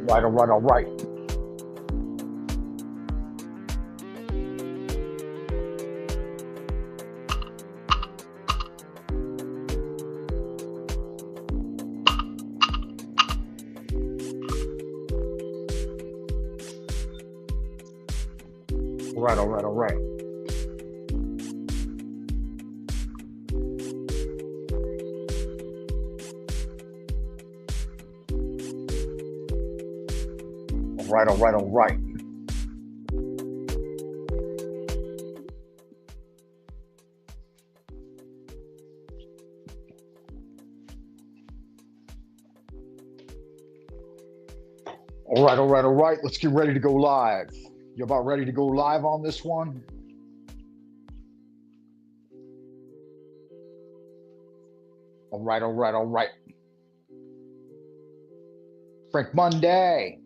All right, all right. All right, all right, all right. All right, all right, all right. All right, all right, all right. Let's get ready to go live. You about ready to go live on this one? All right, all right, all right. Frank Monday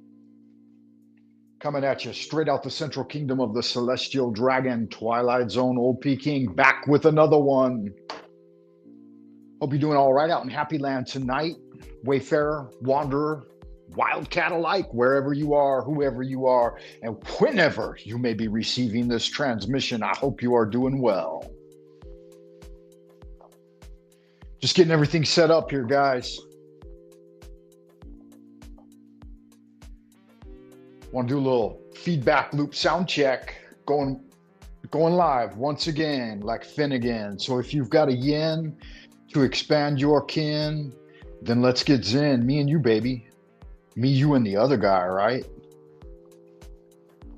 coming at you straight out the central kingdom of the celestial dragon, Twilight Zone Old Peking, back with another one. Hope you're doing all right out in Happy Land tonight. Wayfarer, wanderer, wildcat alike, wherever you are, whoever you are, and whenever you may be receiving this transmission, I hope you are doing well. Just getting everything set up here, guys. Want to do a little feedback loop sound check, going live once again, like Finnegan. So if you've got a yen to expand your kin, then let's get zen. Me and you, baby. Me, you, and the other guy, right?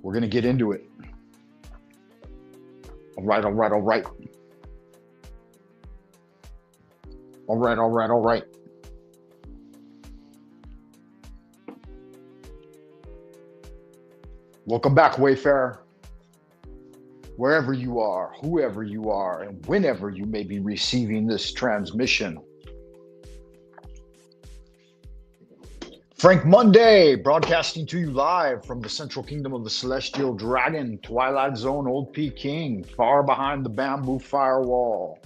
We're going to get into it. All right, all right, all right. All right, all right, all right. Welcome back, Wayfarer. Wherever you are, whoever you are, and whenever you may be receiving this transmission. Frank Monday, broadcasting to you live from the central kingdom of the celestial dragon, Twilight Zone Old Peking, far behind the bamboo firewall.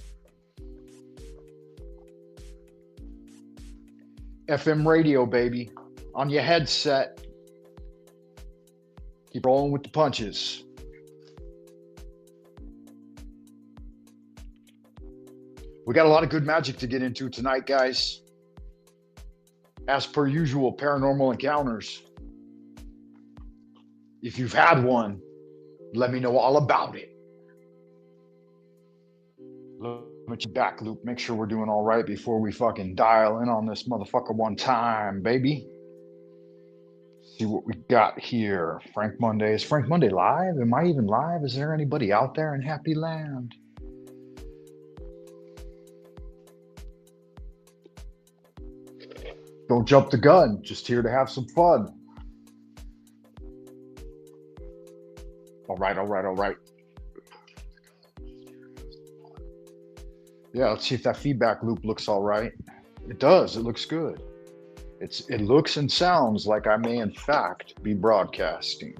FM radio, baby, on your headset. Keep rolling with the punches. We got a lot of good magic to get into tonight, guys. As per usual, paranormal encounters. If you've had one, let me know all about it. Let you back loop, make sure we're doing all right before we fucking dial in on this motherfucker one time, baby. See what we got here. Frank Monday. Is Frank Monday live? Am I even live? Is there anybody out there in Happy Land? Don't jump the gun. Just here to have some fun. All right, all right, all right. Yeah, let's see if that feedback loop looks all right. It does. It looks good. It looks and sounds like I may in fact be broadcasting.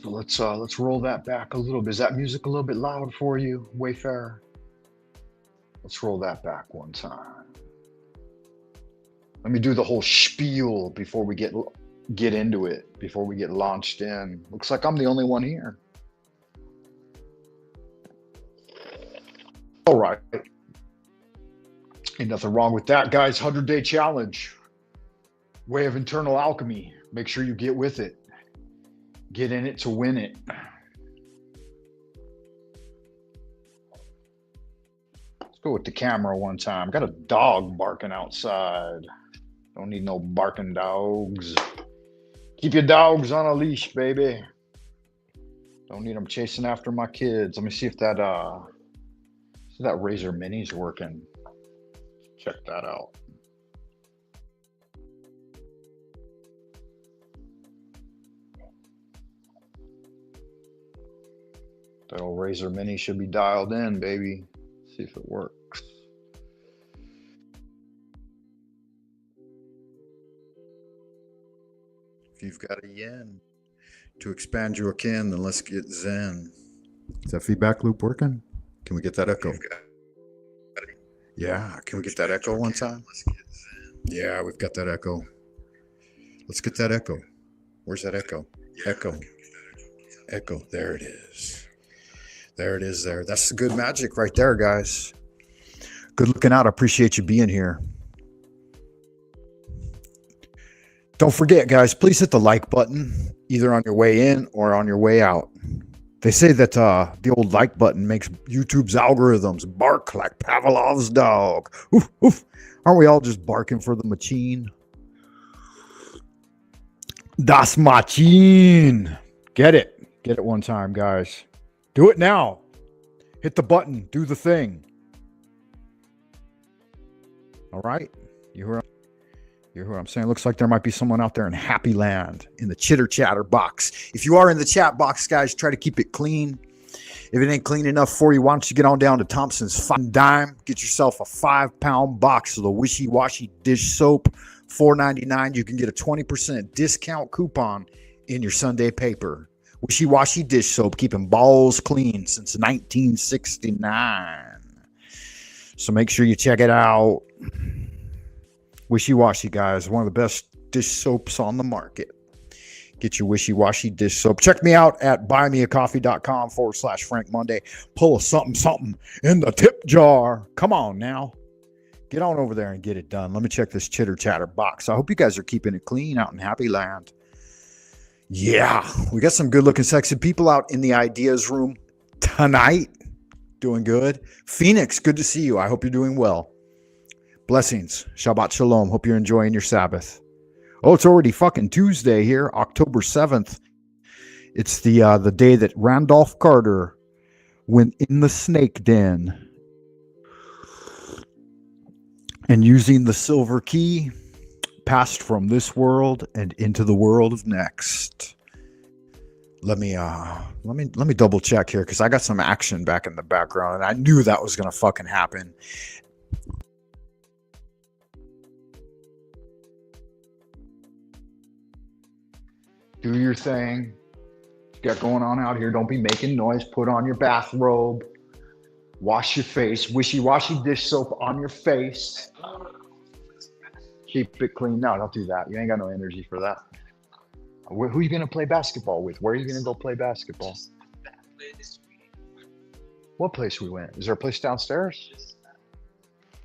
So let's roll that back a little bit. Is that music a little bit loud for you, Wayfarer? Let's roll that back one time. Let me do the whole spiel before we get into it, before we get launched in. Looks like I'm the only one here. All right. Ain't nothing wrong with that, guys. 100-day challenge. Way of internal alchemy. Make sure you get with it. Get in it to win it. Let's go with the camera one time. Got a dog barking outside. Don't need no barking dogs. Keep your dogs on a leash, baby. Don't need them chasing after my kids. Let me see if that Razer Mini's working. Check that out. That old Razer Mini should be dialed in, baby. See if it works. If you've got a yen to expand your kin, then let's get zen. Is that feedback loop working? Can we get that echo? Yeah, can we get that echo one time? Yeah, we've got that echo. Let's get that echo. Where's that echo? Echo. Echo. There it is. There it is there. That's the good magic right there, guys. Good looking out. I appreciate you being here. Don't forget, guys, please hit the like button, either on your way in or on your way out. They say that the old like button makes YouTube's algorithms bark like Pavlov's dog. Oof, oof. Aren't we all just barking for the machine? Das Machine. Get it. Get it one time, guys. Do it now. Hit the button. Do the thing. All right? You hear what I'm saying? Looks like there might be someone out there in Happy Land in the chitter chatter box. If you are in the chat box, guys, try to keep it clean. If it ain't clean enough for you, why don't you get on down to Thompson's Fine Dime, get yourself a 5-pound box of the Wishy Washy dish soap, $4.99. You can get a 20% discount coupon in your Sunday paper. Wishy Washy dish soap, keeping balls clean since 1969. So make sure you check it out. Wishy Washy, guys, one of the best dish soaps on the market. Get your Wishy Washy dish soap. Check me out at buymeacoffee.com/Frank Monday. Pull a something in the tip jar. Come on now. Get on over there and get it done. Let me check this chitter chatter box. I hope you guys are keeping it clean out in Happy Land. Yeah, we got some good looking, sexy people out in the ideas room tonight. Doing good. Phoenix, good to see you. I hope you're doing well. Blessings. Shabbat Shalom. Hope you're enjoying your Sabbath. Oh, it's already fucking Tuesday here, October 7th. It's the day that Randolph Carter went in the snake den and using the silver key passed from this world and into the world of next. Let me double check here because I got some action back in the background and I knew that was gonna fucking happen. Do your thing. You got going on out here. Don't be making noise. Put on your bathrobe. Wash your face. Wishy-washy dish soap on your face. Keep it clean. No, don't do that. You ain't got no energy for that. Who are you going to play basketball with? Where are you going to go play basketball? What place we went? Is there a place downstairs?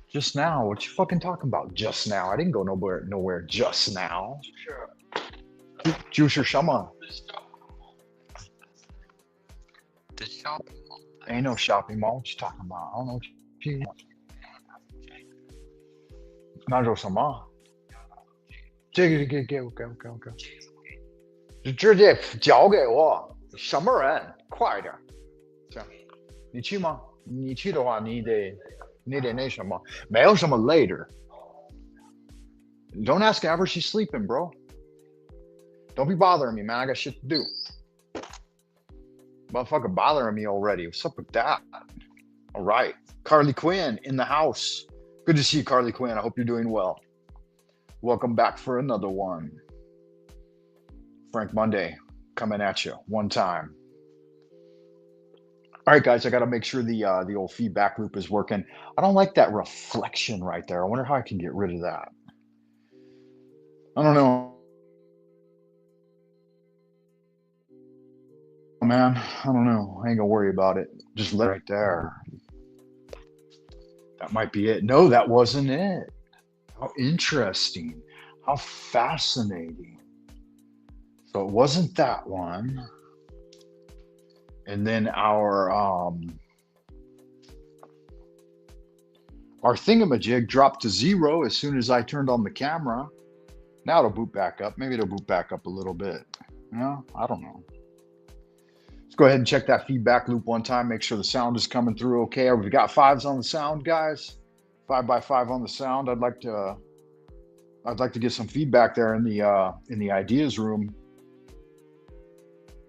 Just now? What you fucking talking about? Just now? I didn't go nowhere just now. Juicer Shama. The shopping mall. Ain't no shopping mall. What you talking about? I don't know what you want. 那有什么？这个给我，就直接交给我。什么人？快点！这样，你去吗？你去的话，你得那什么？没有什么 later. Don't ask Amber, she's sleeping, bro. Don't be bothering me, man. I got shit to do. Motherfucker bothering me already. What's up with that? All right. Carly Quinn in the house. Good to see you, Carly Quinn. I hope you're doing well. Welcome back for another one. Frank Monday coming at you one time. All right, guys, I got to make sure the old feedback loop is working. I don't like that reflection right there. I wonder how I can get rid of that. I don't know. Man, I don't know. I ain't gonna worry about it. Just let it right there. That might be it. No, that wasn't it. How interesting. How fascinating. So it wasn't that one. And then our thingamajig dropped to 0 as soon as I turned on the camera. Now it'll boot back up. Maybe it'll boot back up a little bit. No, I don't know. Let's go ahead and check that feedback loop one time. Make sure the sound is coming through okay. We've got 5s on the sound, guys. 5x5 on the sound. I'd like to get some feedback there in the ideas room.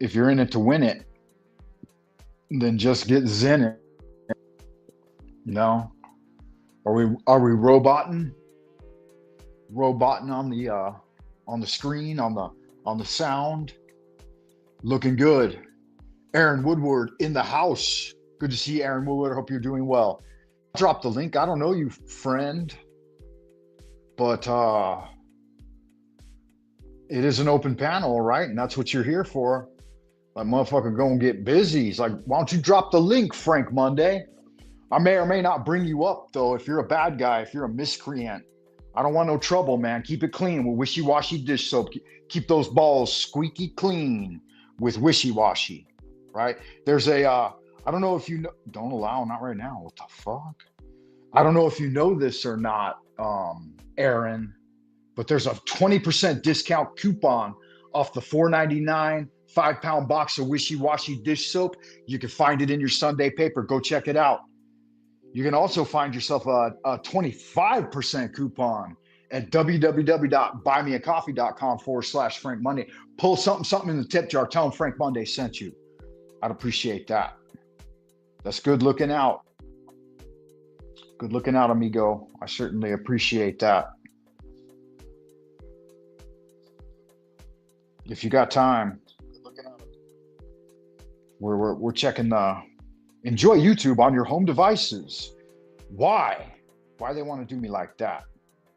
If you're in it to win it, then just get zen it. You know? Are we roboting? Roboting on the screen, on the sound. Looking good. Aaron Woodward in the house. Good to see you, Aaron Woodward. I hope you're doing well. Drop the link. I don't know you, friend, but It is an open panel, right? And that's what you're here for. That motherfucker gonna get busy. He's like, why don't you drop the link, Frank Monday? I may or may not bring you up, though, if you're a bad guy, if you're a miscreant. I don't want no trouble, man. Keep it clean with wishy-washy dish soap. Keep those balls squeaky clean with wishy-washy, right? There's a, I don't know if you know, don't allow, not right now. What the fuck? I don't know if you know this or not, Aaron, but there's a 20% discount coupon off the $4.99 5-pound box of wishy-washy dish soap. You can find it in your Sunday paper. Go check it out. You can also find yourself a 25% coupon at www.buymeacoffee.com/Frank Monday. Pull something in the tip jar. Tell them Frank Monday sent you. I'd appreciate that. That's good looking out. Good looking out, amigo. I certainly appreciate that. If you got time, we're checking the enjoy YouTube on your home devices. Why they want to do me like that?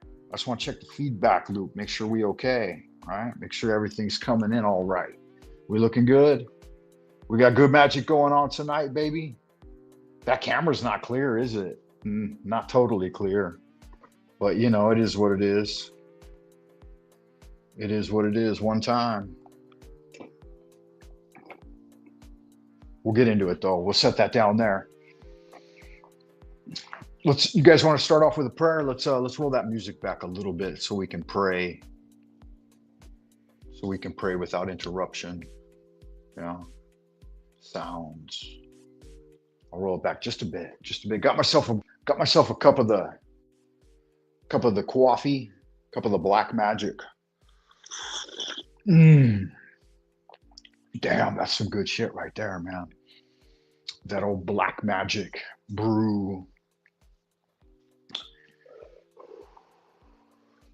I just want to check the feedback loop, make sure we okay, right? Make sure everything's coming in all right. We looking good? We got good magic going on tonight, baby. That camera's not clear, is it? Not totally clear, but you know, it is what it is. It is what it is. One time. We'll get into it though. We'll set that down there. You guys want to start off with a prayer? Let's roll that music back a little bit so we can pray. So we can pray without interruption. You know, sounds. I'll roll it back just a bit. Got myself a cup of the coffee, cup of the black magic. Damn, that's some good shit right there, man. That old black magic brew.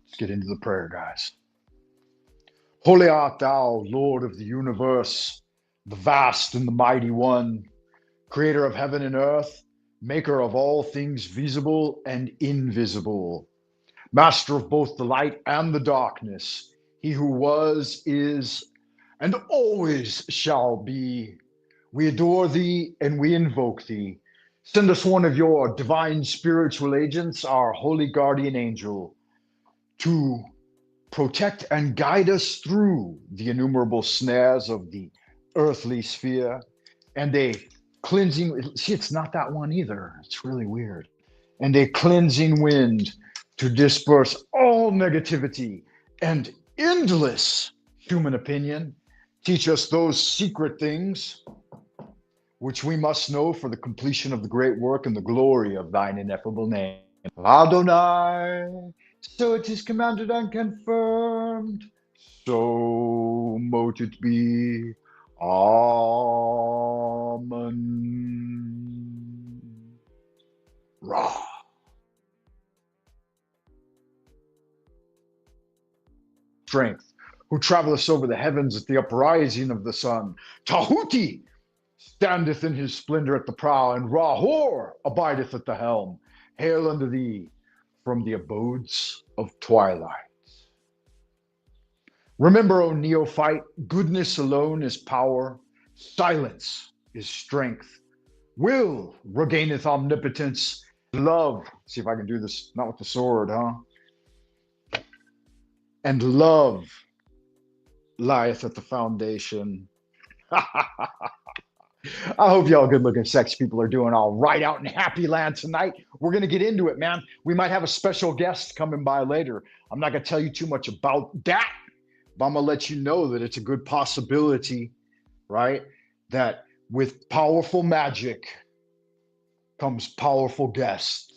Let's get into the prayer, guys. Holy art thou, Lord of the universe, the vast and the mighty one, creator of heaven and earth, maker of all things visible and invisible, master of both the light and the darkness, he who was, is, and always shall be. We adore thee and we invoke thee. Send us one of your divine spiritual agents, our holy guardian angel, to protect and guide us through the innumerable snares of the earthly sphere and a cleansing, see, it's not that one either. It's really weird. And a cleansing wind to disperse all negativity and endless human opinion. Teach us those secret things which we must know for the completion of the great work and the glory of thine ineffable name. Adonai, so it is commanded and confirmed, so mote it be. Amen. Ra. Strength, who traveleth over the heavens at the uprising of the sun. Tahuti standeth in his splendor at the prow, and Rahor abideth at the helm. Hail unto thee from the abodes of twilight. Remember, O neophyte, goodness alone is power, silence is strength, will regaineth omnipotence, love, see if I can do this, not with the sword, huh? And love lieth at the foundation. I hope y'all good looking sex people are doing all right out in Happy Land tonight. We're going to get into it, man. We might have a special guest coming by later. I'm not going to tell you too much about that, but I'm going to let you know that it's a good possibility, right? That with powerful magic comes powerful guests.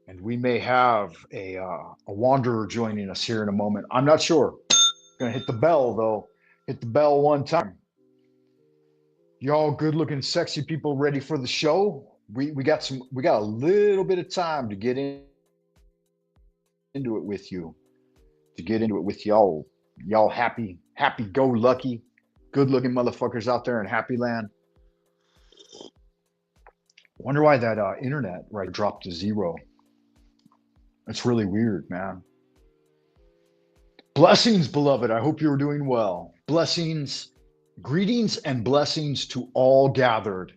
And we may have a wanderer joining us here in a moment. I'm not sure. Going to hit the bell, though. Hit the bell one time. Y'all good looking sexy people ready for the show? We got a little bit of time to get into it with you. To get into it with y'all. Y'all happy go lucky, good looking motherfuckers out there in Happy Land. Wonder why that internet right dropped to 0. That's really weird, man. Blessings, beloved. I hope you're doing well. Blessings, greetings, and blessings to all gathered.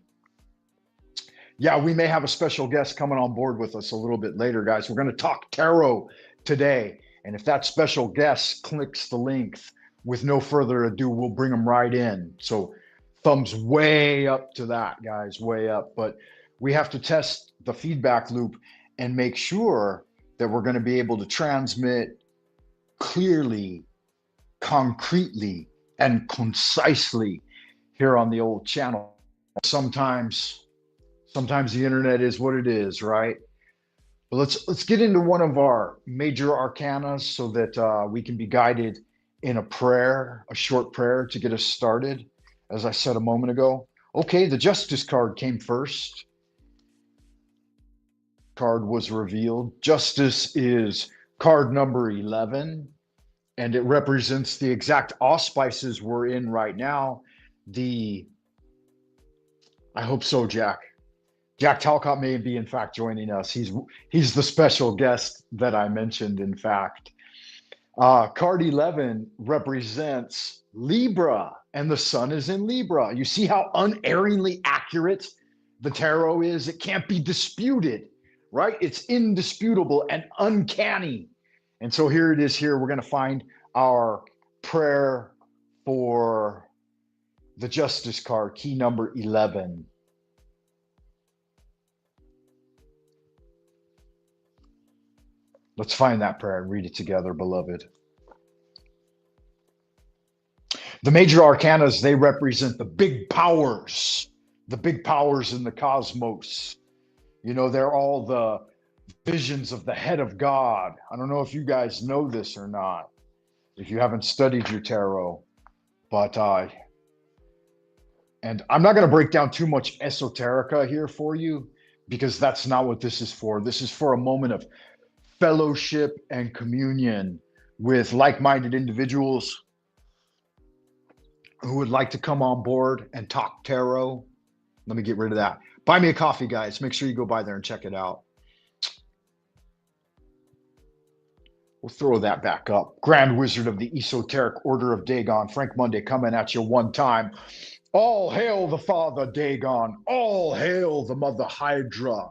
Yeah, we may have a special guest coming on board with us a little bit later, guys. We're going to talk tarot today. And if that special guest clicks the link, with no further ado, we'll bring them right in. So thumbs way up to that, guys, way up. But we have to test the feedback loop and make sure that we're going to be able to transmit clearly, concretely, and concisely here on the old channel. Sometimes the internet is what it is, right? But let's get into one of our major arcana so that we can be guided in a prayer, a short prayer to get us started, as I said a moment ago. Okay, the Justice card came first. Card was revealed. Justice is card number 11, and it represents the exact auspices we're in right now. I hope so, Jack. Jack Talcott may be, in fact, joining us. He's the special guest that I mentioned, in fact. Card 11 represents Libra, and the sun is in Libra. You see how unerringly accurate the tarot is? It can't be disputed, right? It's indisputable and uncanny. And so here it is here. We're going to find our prayer for the Justice card, key number 11. Let's find that prayer and read it together, beloved. The major arcanas, they represent the big powers in the cosmos. You know, they're all the visions of the head of God. I don't know if you guys know this or not, if you haven't studied your tarot, but and I'm not going to break down too much esoterica here for you, because that's not what this is for. This is for a moment of fellowship and communion with like-minded individuals who would like to come on board and talk tarot. Let me get rid of that. Buy me a coffee, guys. Make sure you go by there and check it out. We'll throw that back up. Grand Wizard of the Esoteric Order of Dagon, Frank Monday, coming at you one time. All hail the Father Dagon. All hail the Mother Hydra.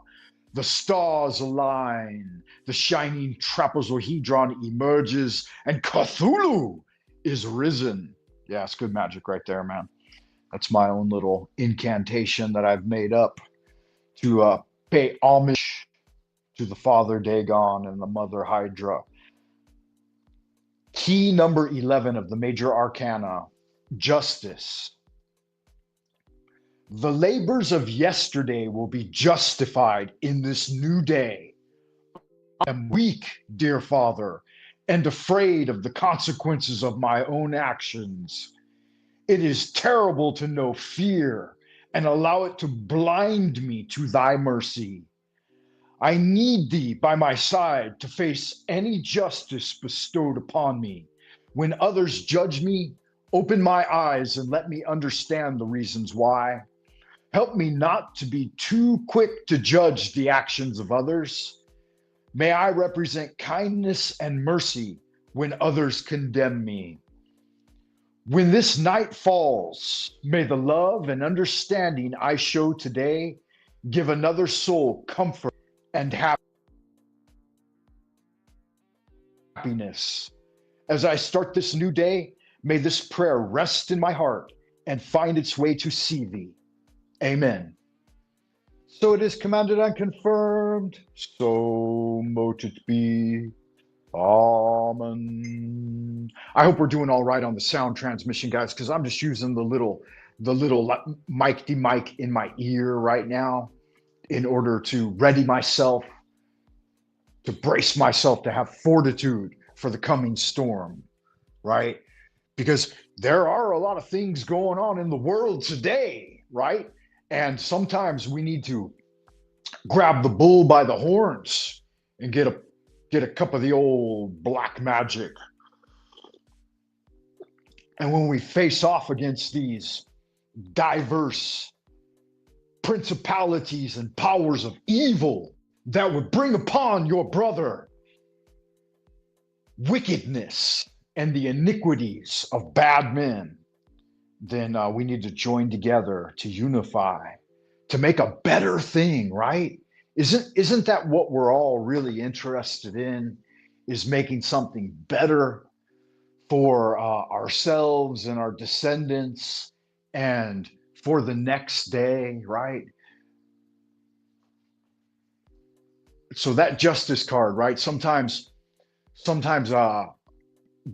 The stars align. The shining trapezohedron emerges, and Cthulhu is risen. Yeah, it's good magic right there, man. That's my own little incantation that I've made up to pay homage to the Father Dagon and the Mother Hydra. Key number 11 of the major arcana, Justice. The labors of yesterday will be justified in this new day. I am weak, dear Father, and afraid of the consequences of my own actions. It is terrible to know fear and allow it to blind me to thy mercy. I need thee by my side to face any justice bestowed upon me. When others judge me, open my eyes and let me understand the reasons why. Help me not to be too quick to judge the actions of others. May I represent kindness and mercy when others condemn me. When this night falls, may the love and understanding I show today give another soul comfort and happiness. As I start this new day, may this prayer rest in my heart and find its way to see thee. Amen. So it is commanded and confirmed. So mote it be. Amen. I hope we're doing all right on the sound transmission, guys, because I'm just using the little mic in my ear right now in order to ready myself, to brace myself, to have fortitude for the coming storm, right? Because there are a lot of things going on in the world today, right? And sometimes we need to grab the bull by the horns and get a cup of the old black magic. And when we face off against these diverse principalities and powers of evil that would bring upon your brother wickedness, and the iniquities of bad men, then we need to join together to unify, to make a better thing, right? Isn't that what we're all really interested in? Is making something better for ourselves and our descendants and for the next day, right? So that justice card, right? Sometimes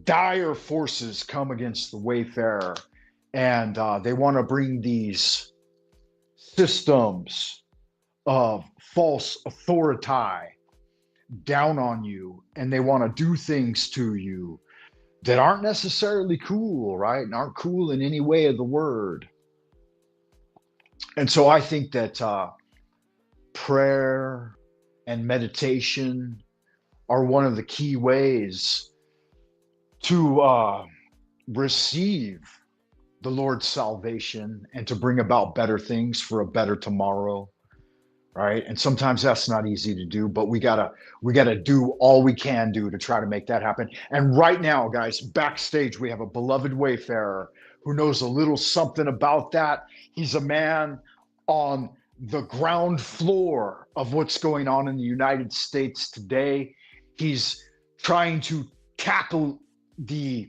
dire forces come against the Wayfarer, and they want to bring these systems of false authority down on you, and they want to do things to you that aren't necessarily cool, right? And aren't cool in any way of the word. And so I think that prayer and meditation are one of the key ways to receive the Lord's salvation and to bring about better things for a better tomorrow, right? And sometimes that's not easy to do, but we gotta do all we can do to try to make that happen. And right now, guys, backstage we have a beloved Wayfarer who knows a little something about that. He's a man on the ground floor of what's going on in the United States today. He's trying to tackle the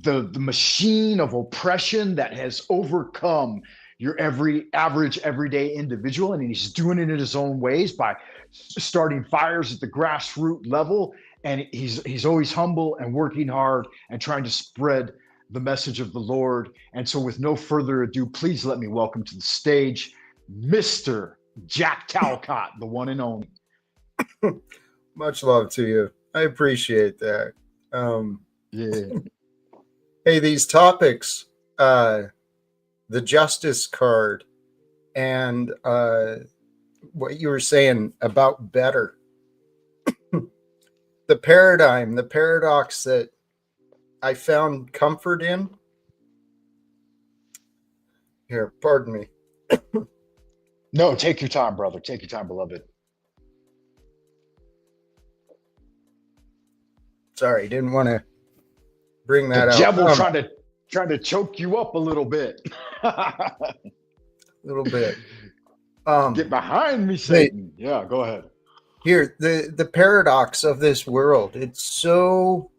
machine of oppression that has overcome your average everyday individual, and he's doing it in his own ways by starting fires at the grassroots level. And he's always humble and working hard and trying to spread the message of the Lord. And so with no further ado, please let me welcome to the stage Mr. Jack Talcott, the one and only. Much love to you. I appreciate that. Yeah. Hey, these topics, the justice card and what you were saying about better, the paradigm, the paradox that I found comfort in. Here, pardon me. No, take your time, brother. Take your time, beloved. Sorry, didn't want to bring that The out. devil trying to choke you up a little bit. A little bit. Get behind me, Satan. Yeah, go ahead. Here, the paradox of this world. It's so...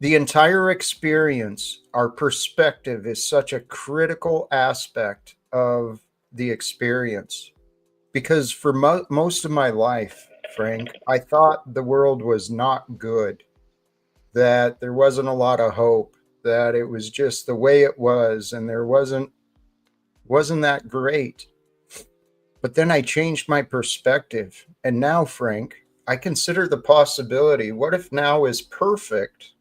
The entire experience, our perspective is such a critical aspect of the experience. Because for most of my life, Frank, I thought the world was not good, that there wasn't a lot of hope, that it was just the way it was, and there wasn't that great. But then I changed my perspective, and now, Frank, I consider the possibility, what if now is perfect?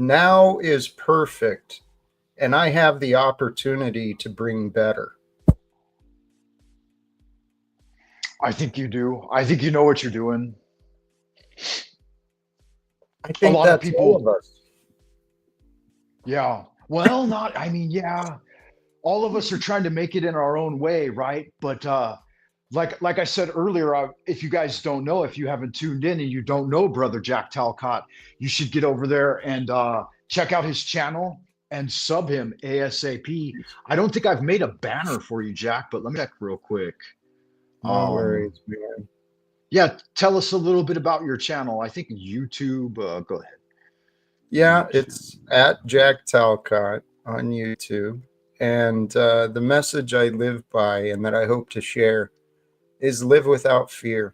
Now is perfect, and I have the opportunity to bring better. I think you do. I think you know what you're doing. I think a lot of people, all of us. Yeah. Well, yeah. All of us are trying to make it in our own way, right? But like I said earlier, if you guys don't know, if you haven't tuned in and you don't know Brother Jack Talcott, you should get over there and check out his channel and sub him ASAP. I don't think I've made a banner for you, Jack, but let me check real quick. No worries, man. Yeah, tell us a little bit about your channel. I think YouTube. Go ahead. Yeah, it's at Jack Talcott on YouTube. And the message I live by and that I hope to share is live without fear.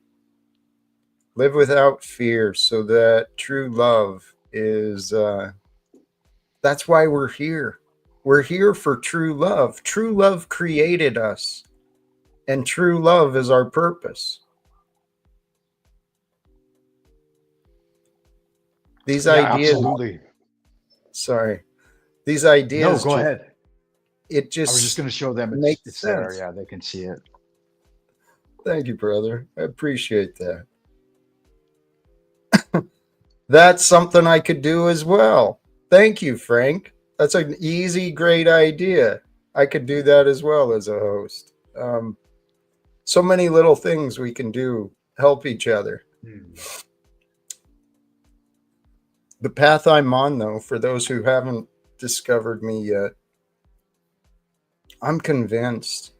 Live without fear, so that true love is, that's why we're here. We're here for true love. True love created us, and true love is our purpose. These ideas. Absolutely. Sorry. These ideas. No, go ahead. It just. I was just going to show them it's there. Yeah, they can see it. Thank you, brother. I appreciate that. That's something I could do as well. Thank you, Frank. That's an easy, great idea. I could do that as well as a host. So many little things we can do, help each other. The path I'm on, though, for those who haven't discovered me yet, I'm convinced.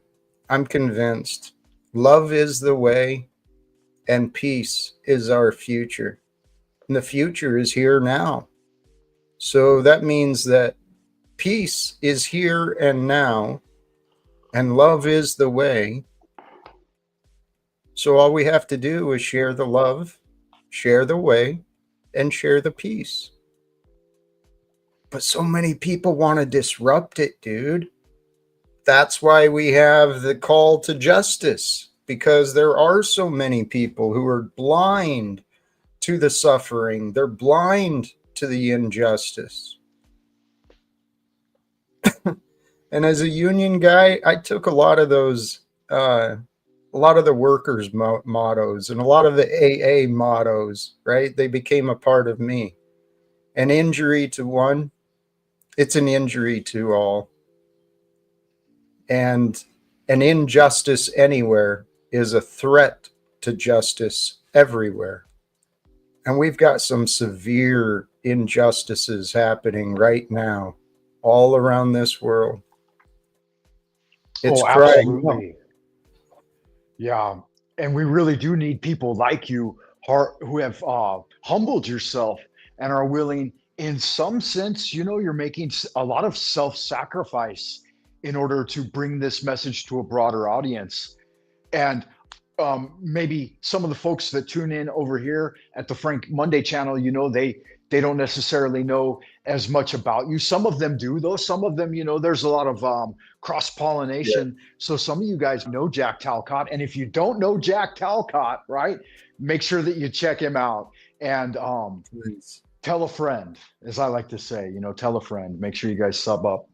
I'm convinced. Love is the way, and peace is our future. And the future is here now. So that means that peace is here and now, and love is the way. So all we have to do is share the love, share the way, and share the peace. But so many people want to disrupt it, dude. That's why we have the call to justice, because there are so many people who are blind to the suffering. They're blind to the injustice. And as a union guy, I took a lot of those, a lot of the workers' mottos and a lot of the AA mottos, right? They became a part of me. An injury to one, it's an injury to all. And an injustice anywhere is a threat to justice everywhere. And we've got some severe injustices happening right now, all around this world. It's crying out. Absolutely. Yeah. And we really do need people like you who have humbled yourself and are willing, in some sense, you're making a lot of self sacrifice in order to bring this message to a broader audience. And maybe some of the folks that tune in over here at the Frank Monday channel, they don't necessarily know as much about you. Some of them do, though. Some of them, there's a lot of cross-pollination. Yeah. So some of you guys know Jack Talcott. And if you don't know Jack Talcott, right, make sure that you check him out. And tell a friend, as I like to say, tell a friend. Make sure you guys sub up.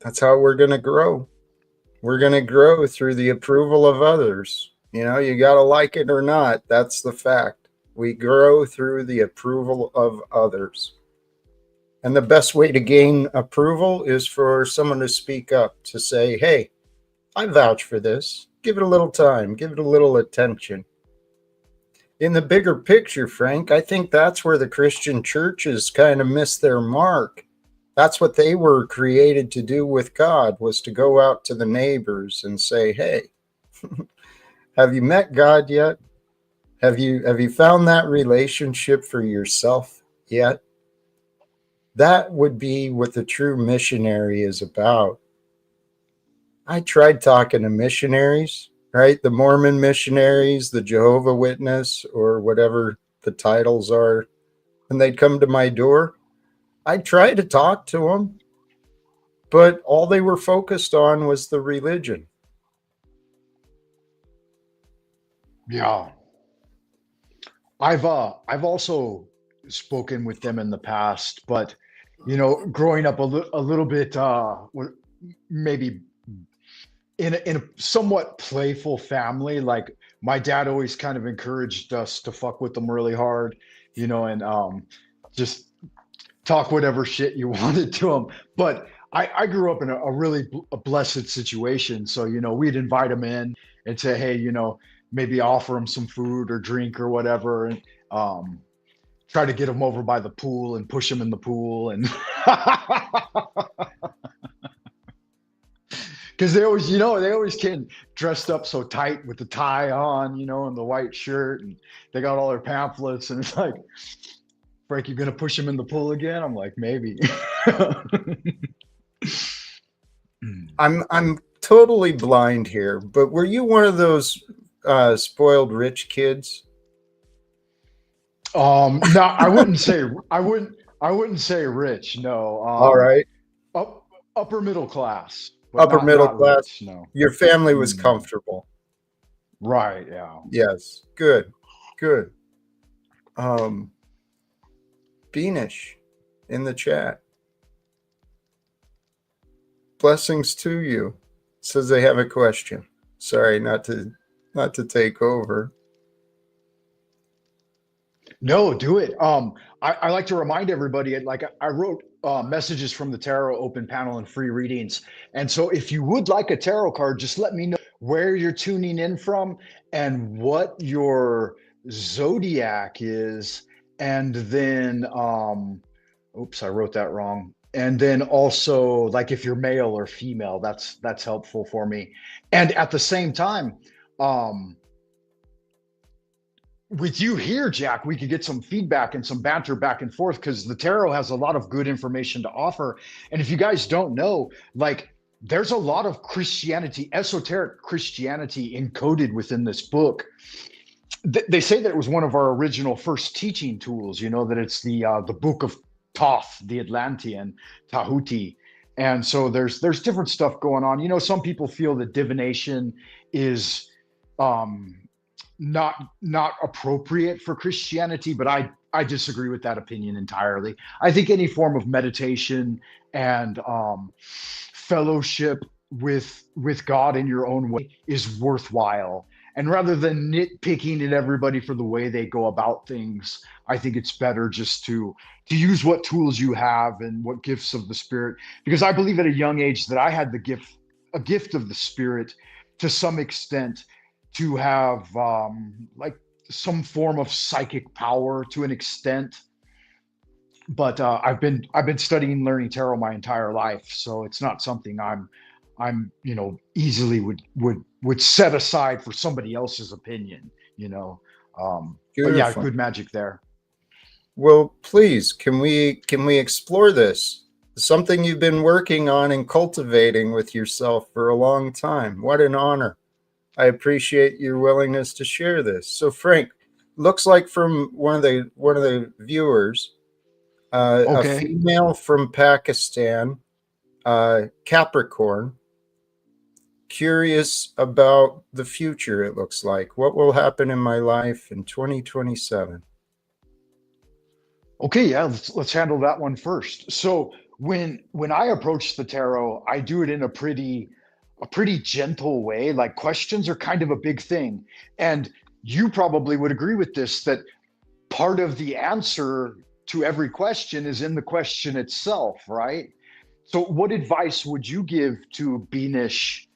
That's how we're going to grow. We're going to grow through the approval of others. You got to like it or not. That's the fact. We grow through the approval of others. And the best way to gain approval is for someone to speak up, to say, hey, I vouch for this. Give it a little time. Give it a little attention. In the bigger picture, Frank, I think that's where the Christian churches kind of missed their mark. That's what they were created to do with God, was to go out to the neighbors and say, hey, have you met God yet? Have you found that relationship for yourself yet? That would be what the true missionary is about. I tried talking to missionaries, right? The Mormon missionaries, the Jehovah Witness, or whatever the titles are, and they'd come to my door. I tried to talk to them, but all they were focused on was the religion. Yeah. I've also spoken with them in the past, but growing up a little bit maybe in a somewhat playful family, like my dad always kind of encouraged us to fuck with them really hard, and just talk whatever shit you wanted to them. But I grew up in a really blessed situation. So, we'd invite them in and say, hey, maybe offer them some food or drink or whatever. And try to get them over by the pool and push them in the pool. And because they always came dressed up so tight with the tie on, and the white shirt, and they got all their pamphlets. And it's like, Frank, you gonna push him in the pool again? I'm like, maybe. I'm totally blind here, but were you one of those spoiled rich kids? No, I wouldn't say rich. No. All right. Upper middle class. Upper middle class. Rich, no. Your family was comfortable. Right. Yeah. Yes. Good. Beanish in the chat. Blessings to you. Says they have a question. Sorry, not to take over. No, do it. I like to remind everybody, like I wrote messages from the tarot, open panel, and free readings. And so if you would like a tarot card, just let me know where you're tuning in from and what your zodiac is. and then oops, I wrote that wrong. And then also, like, if you're male or female, that's helpful for me. And at the same time, um with you here, Jack, we could get some feedback and some banter back and forth, because the tarot has a lot of good information to offer. And if you guys don't know, like, there's a lot of Christianity, esoteric Christianity, encoded within this book. They say that it was one of our original first teaching tools. You know, that it's the book of Thoth, the Atlantean, Tahuti. And so there's different stuff going on. You know, some people feel that divination is um not appropriate for Christianity, but I disagree with that opinion entirely. I think any form of meditation and fellowship with God in your own way is worthwhile. And rather than nitpicking at everybody for the way they go about things, I think it's better just to use what tools you have and what gifts of the Spirit. Because I believe at a young age that I had a gift of the Spirit to some extent, to have like some form of psychic power to an extent. But I've been studying and learning tarot my entire life, so it's not something I'm easily would set aside for somebody else's opinion. But yeah, Beautiful. good magic there. Well, please, can we explore this? Something you've been working on and cultivating with yourself for a long time. What an honor. I appreciate your willingness to share this. So, Frank, looks like from one of the viewers, a Okay. female from Pakistan, Capricorn, curious about the future. It looks like, what will happen in my life in 2027? Okay, yeah, let's handle that one first. So when I approach the tarot, I do it in a pretty gentle way. Like, questions are kind of a big thing. And you probably would agree with this, that part of the answer to every question is in the question itself, right? So what advice would you give to Beanish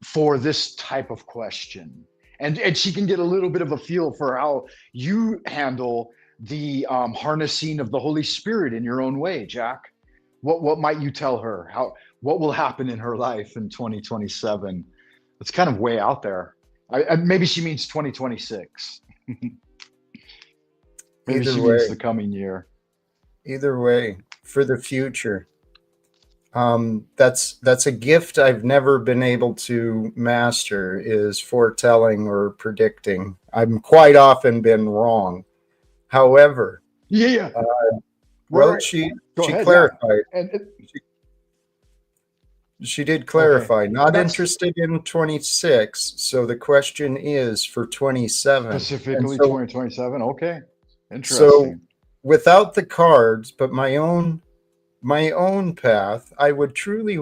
for this type of question? And she can get a little bit of a feel for how you handle the harnessing of the Holy Spirit in your own way, Jack. What might you tell her? What will happen in her life in 2027? It's kind of way out there. Maybe she means 2026. Maybe Either she way, means the coming year. either way, for the future. That's a gift I've never been able to master, is foretelling or predicting. I'm quite often been wrong. However, Yeah, yeah. well, Right. she Go ahead. Yeah. clarified. And She did okay. clarify, not That's interested in 26. So the question is for 27. And specifically so 2027. Okay. so Interesting. without the cards, but my own path, I would truly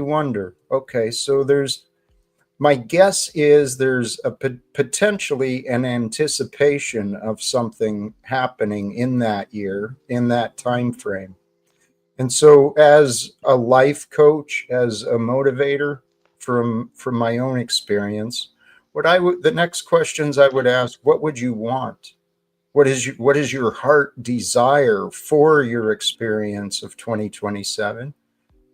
wonder, okay, so my guess is there's a potentially an anticipation of something happening in that year, in that time frame. And so as a life coach, as a motivator, from my own experience, the next questions I would ask, what would you want? What is your heart desire for your experience of 2027?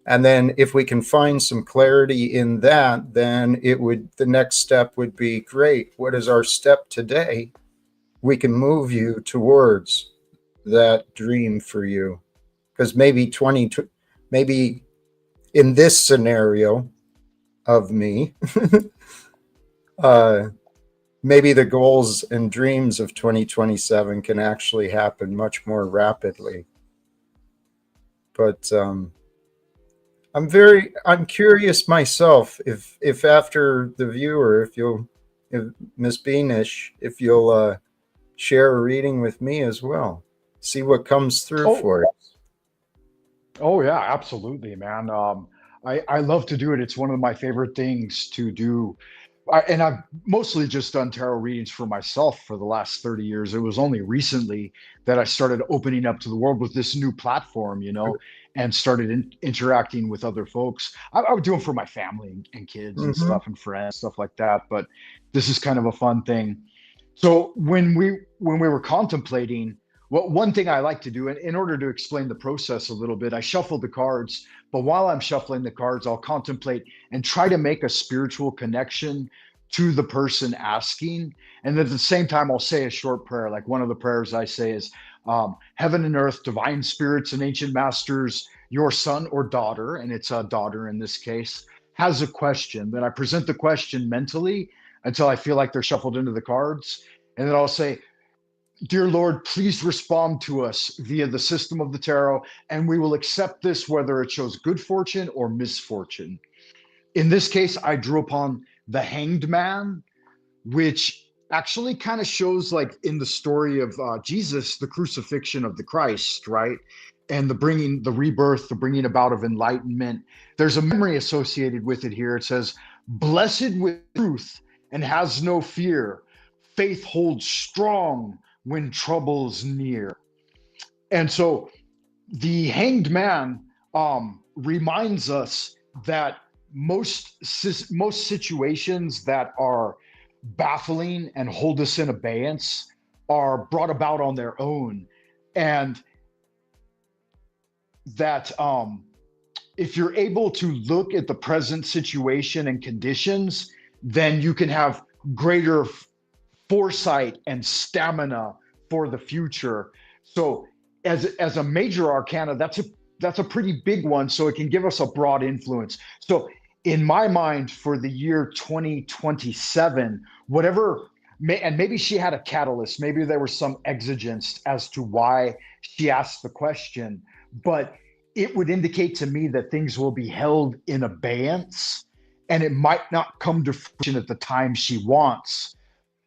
And then if we can find some clarity in that, then the next step would be, great, what is our step today? We can move you towards that dream for you. Because maybe in this scenario of me, maybe the goals and dreams of 2027 can actually happen much more rapidly. But I'm curious myself, if after the viewer, if Miss Beanish, if you'll share a reading with me as well, see what comes through Oh, for it. oh yeah, absolutely, man. I love to do it. It's one of my favorite things to do. And I've mostly just done tarot readings for myself for the last 30 years. It was only recently that I started opening up to the world with this new platform, and started interacting with other folks. I would do them for my family and kids and Mm-hmm. stuff and friends, stuff like that. But this is kind of a fun thing. So when we were contemplating, what one thing I like to do, in order to explain the process a little bit, I shuffle the cards. But while I'm shuffling the cards, I'll contemplate and try to make a spiritual connection to the person asking. And at the same time, I'll say a short prayer. Like one of the prayers I say is, "Heaven and earth, divine spirits and ancient masters, your son or daughter," and it's a daughter in this case, has a question. Then I present the question mentally until I feel like they're shuffled into the cards. And then I'll say, "Dear Lord, please respond to us via the system of the tarot, and we will accept this whether it shows good fortune or misfortune." In this case, I drew upon the Hanged Man, which actually kind of shows, like in the story of Jesus, the crucifixion of the Christ, right? And the bringing, the rebirth, the bringing about of enlightenment. There's a memory associated with it here. It says, "Blessed with truth and has no fear. Faith holds strong when trouble's near." And so the Hanged Man reminds us that most situations that are baffling and hold us in abeyance are brought about on their own, and that if you're able to look at the present situation and conditions, then you can have greater foresight and stamina for the future. So as a major arcana, that's a pretty big one, so it can give us a broad influence. So in my mind, for the year 2027, whatever, and maybe she had a catalyst, maybe there was some exigence as to why she asked the question, but it would indicate to me that things will be held in abeyance, and it might not come to fruition at the time she wants,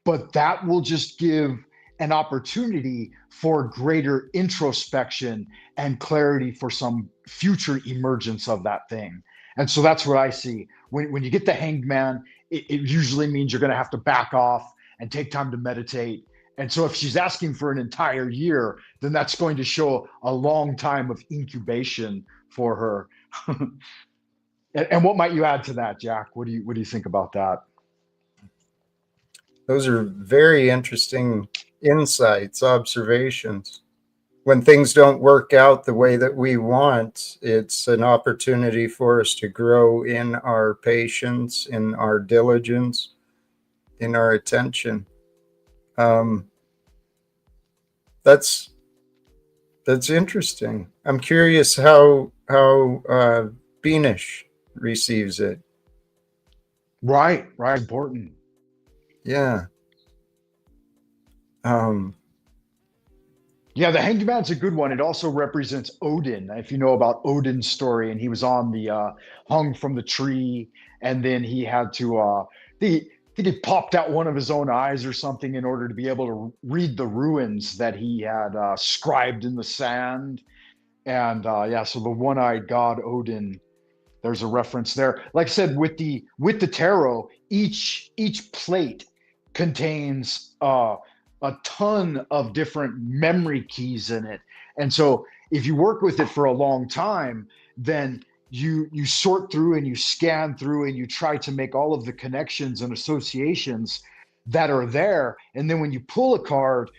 but that will just give an opportunity for greater introspection and clarity for some future emergence of that thing. And so that's what I see. When you get the Hanged Man, it usually means you're going to have to back off and take time to meditate. And so if she's asking for an entire year, then that's going to show a long time of incubation for her. And what might you add to that, Jack? What do you think about that? Those are very interesting insights, observations. When things don't work out the way that we want, it's an opportunity for us to grow in our patience, in our diligence, in our attention. That's interesting. I'm curious how Beanish receives it. Right, important. Yeah. Yeah, the Hanged Man's a good one. It also represents Odin. If you know about Odin's story, and he was on the hung from the tree, and then he had to I think he popped out one of his own eyes or something in order to be able to read the ruins that he had scribed in the sand. And yeah, so the one-eyed god Odin, there's a reference there. Like I said, with the tarot, each plate contains a ton of different memory keys in it. And so if you work with it for a long time, then you sort through and you scan through and you try to make all of the connections and associations that are there. And then when you pull a card,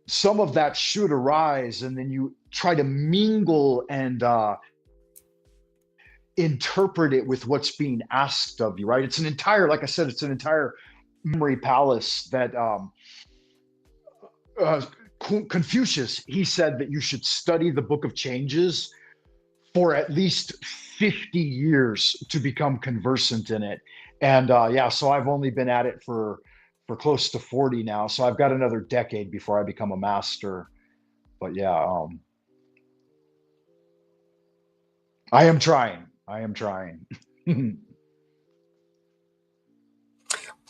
some of that should arise, and then you try to mingle and interpret it with what's being asked of you, right? It's an entire, like I said, it's an entire memory palace that Confucius, he said that you should study the Book of Changes for at least 50 years to become conversant in it. And yeah, so I've only been at it for close to 40 now. So I've got another decade before I become a master. But yeah, I am trying.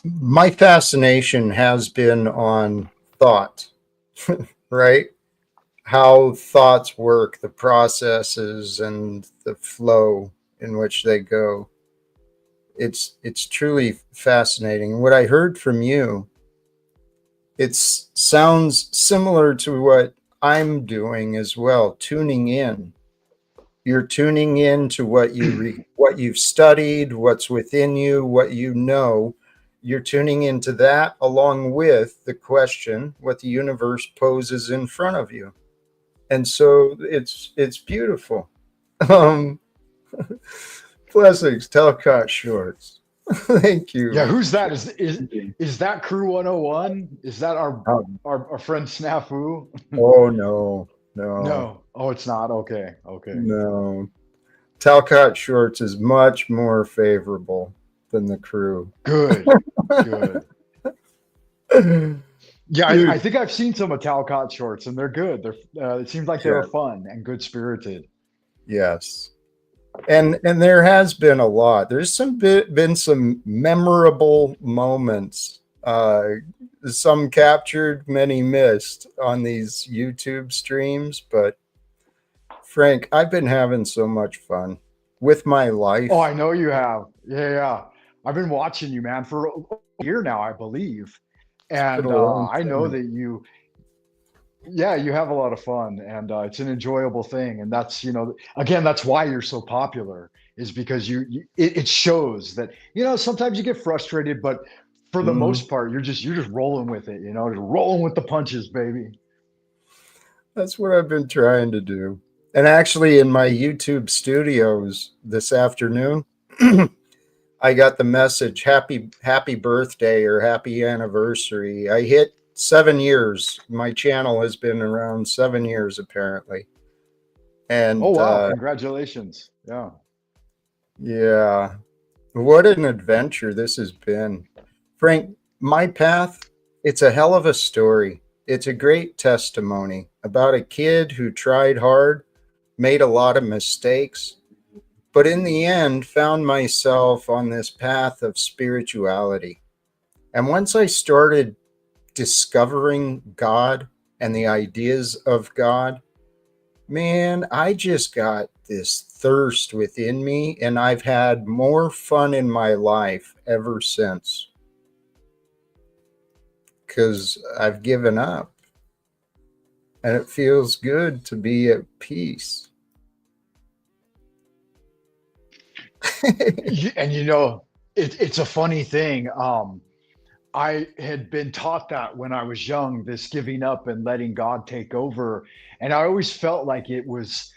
My fascination has been on thought, right? How thoughts work, the processes and the flow in which they go. It's truly fascinating. What I heard from you, it sounds similar to what I'm doing as well, tuning in. You're tuning in to what you've studied, what's within you, what you know, you're tuning into that along with the question what the universe poses in front of you. And so it's beautiful. Um, Blessings, Talcott Shorts. Thank you. Yeah, who's that? Is that Crew 101? Is that our friend Snafu? Oh no. No. Oh, it's not. Okay. No. Talcott Shorts is much more favorable than the crew. Good. Yeah, I think I've seen some of Talcott shorts, and they're good. It seems like they were fun and good spirited. Yes, and there has been a lot. There's been some memorable moments. Some captured, many missed on these YouTube streams. But Frank, I've been having so much fun with my life. Oh, I know you have. Yeah. I've been watching you, man, for a year now, I believe. And I know that you have a lot of fun, and it's an enjoyable thing. And that's, again, that's why you're so popular, is because it shows that, sometimes you get frustrated, but for the most part, you're just rolling with it, just rolling with the punches, baby. That's what I've been trying to do. And actually, in my YouTube studios this afternoon, I got the message, happy birthday or happy anniversary. I hit 7 years. My channel has been around 7 years, apparently. And oh, wow. Congratulations. Yeah. What an adventure this has been. Frank, my path, it's a hell of a story. It's a great testimony about a kid who tried hard, made a lot of mistakes, but in the end found myself on this path of spirituality. And once I started discovering God and the ideas of God, man, I just got this thirst within me, and I've had more fun in my life ever since. Because I've given up. And it feels good to be at peace. And it's a funny thing. I had been taught that when I was young, this giving up and letting God take over. And I always felt like it was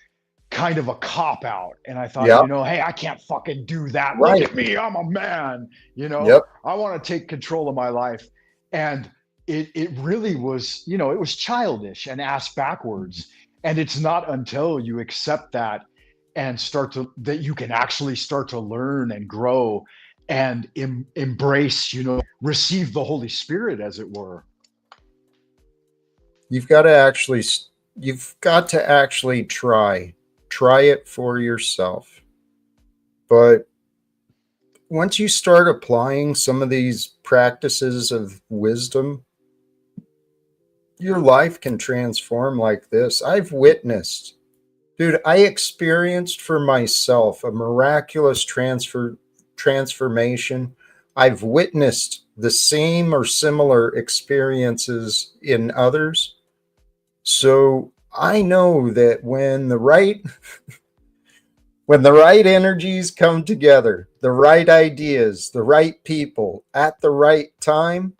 kind of a cop out. And I thought, hey, I can't fucking do that. Right. Look at me, I'm a man. I want to take control of my life. And it really was, it was childish and ass backwards. And it's not until you accept that and that you can actually start to learn and grow and embrace, receive the Holy Spirit, as it were. You've got to actually try it for yourself. But once you start applying some of these practices of wisdom, your life can transform like this. I've witnessed, dude, I experienced for myself a miraculous transformation. I've witnessed the same or similar experiences in others. So I know that when the right energies come together, the right ideas, the right people at the right time,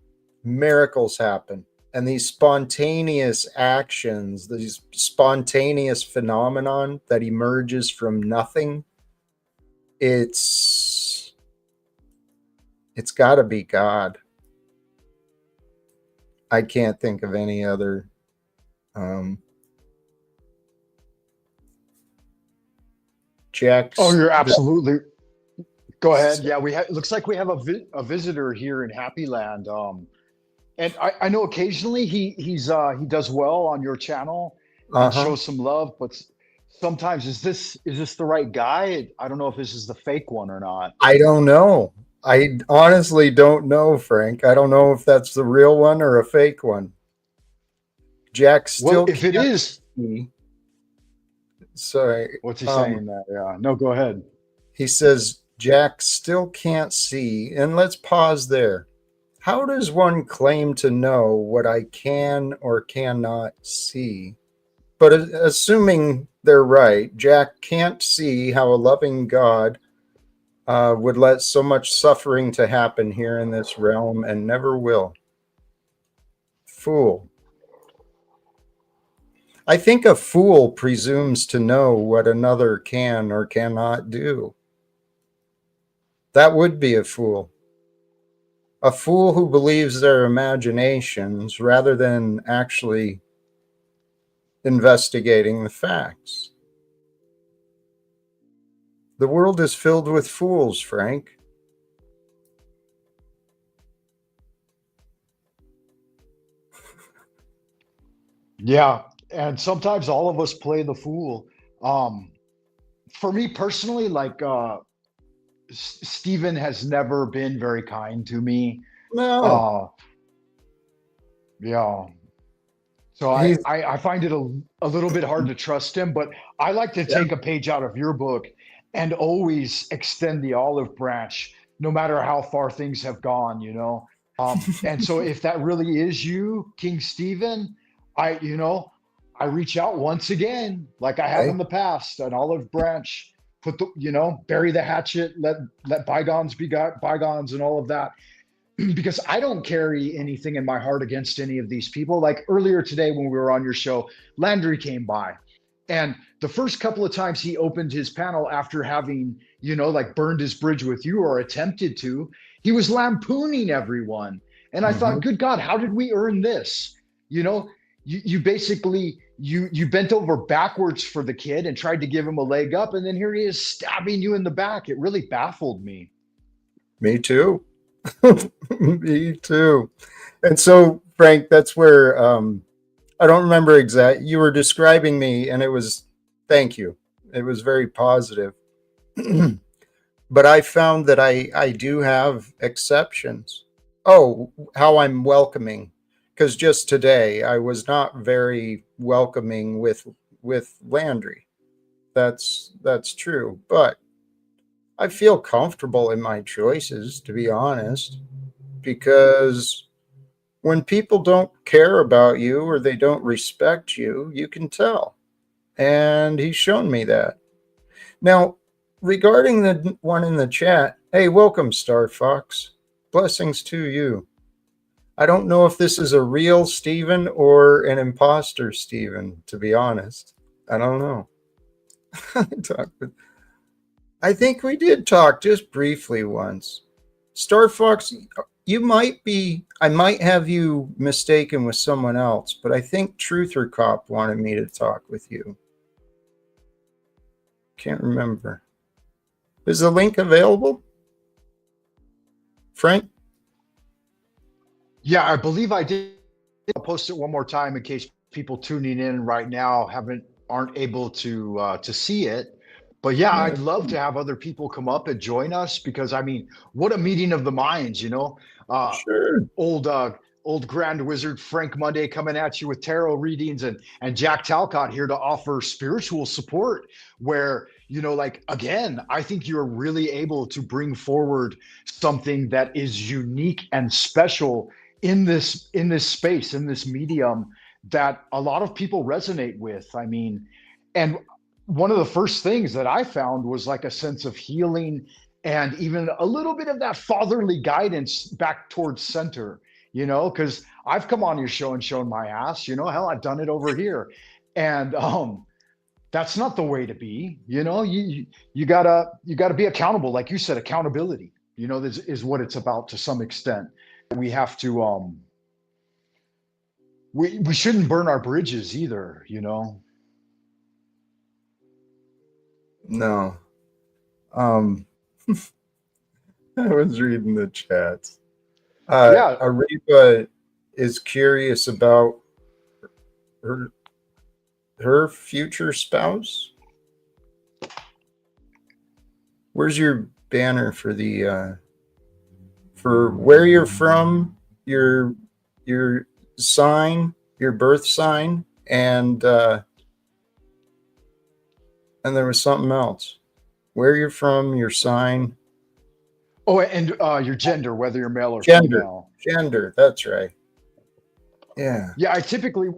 miracles happen. And these spontaneous actions, these spontaneous phenomenon that emerges from nothing, it's got to be God. I can't think of any other. Jack. Oh, you're absolutely. Go ahead. Yeah, it looks like we have a visitor here in Happy Land. And I know occasionally he does well on your channel and shows some love, but sometimes is this the right guy? I don't know if this is the fake one or not. I don't know. I honestly don't know, Frank. I don't know if that's the real one or a fake one. Jack still. Well, if it is, sorry. What's he saying there? Yeah. No, go ahead. He says Jack still can't see, and let's pause there. How does one claim to know what I can or cannot see? But assuming they're right, Jack can't see how a loving God would let so much suffering to happen here in this realm and never will. Fool. I think a fool presumes to know what another can or cannot do. That would be a fool. A fool who believes their imaginations rather than actually investigating the facts. The world is filled with fools, Frank. Yeah, and sometimes all of us play the fool. For me personally, like Stephen has never been very kind to me. No, Uh, yeah, so I, he's I, I find it a little bit hard to trust him, but I like to yeah. take a page out of your book and always extend the olive branch, no matter how far things have gone, you know. And so if that really is you, King Stephen, I reach out once again, like I have Okay. in the past, an olive branch, bury the hatchet, let bygones be bygones and all of that. Because I don't carry anything in my heart against any of these people. Like earlier today when we were on your show, Landry came by. And the first couple of times he opened his panel after having, like burned his bridge with you or attempted to, he was lampooning everyone. And I thought, Mhm. good God, how did we earn this? You know, you basically you bent over backwards for the kid and tried to give him a leg up, and then here he is stabbing you in the back. It really baffled me. Me too. Me too. And so, Frank, that's where I don't remember exact. You were describing me, and it was thank you. It was very positive. But I found that I do have exceptions. Oh, how I'm welcoming, because just today I was not very welcoming with Landry. That's true, but I feel comfortable in my choices, to be honest, because when people don't care about you or they don't respect you, you can tell. And he's shown me that. Now, regarding the one in the chat, hey, welcome, Star Fox. Blessings to you. I don't know if this is a real Steven or an imposter Steven, to be honest. I don't know. I think we did talk just briefly once. Star Fox, I might have you mistaken with someone else, but I think Truther Cop wanted me to talk with you. Can't remember. Is the link available? Frank? Yeah, I believe I did. I'll post it one more time in case people tuning in right now aren't able to see it. But yeah, Yeah. I'd love to have other people come up and join us because I mean, what a meeting of the minds, you know. Uh, Sure. old uh, old Grand Wizard Frank Monday coming at you with tarot readings, and Jack Talcott here to offer spiritual support. Where like again, I think you're really able to bring forward something that is unique and special in this space, in this medium, that a lot of people resonate with. I mean, and one of the first things that I found was like a sense of healing and even a little bit of that fatherly guidance back towards center, because I've come on your show and shown my ass, hell, I've done it over here. And that's not the way to be. You gotta be accountable, like you said, accountability, this is what it's about to some extent. We have to we shouldn't burn our bridges either. No. Um, I was reading the chat. Yeah. Ariba is curious about her her future spouse. Where's your banner for the for where you're from, your sign, your birth sign, and there was something else. Where you're from, your sign, Oh, and your gender, whether you're male or gender, female. gender. That's right. Yeah. Yeah,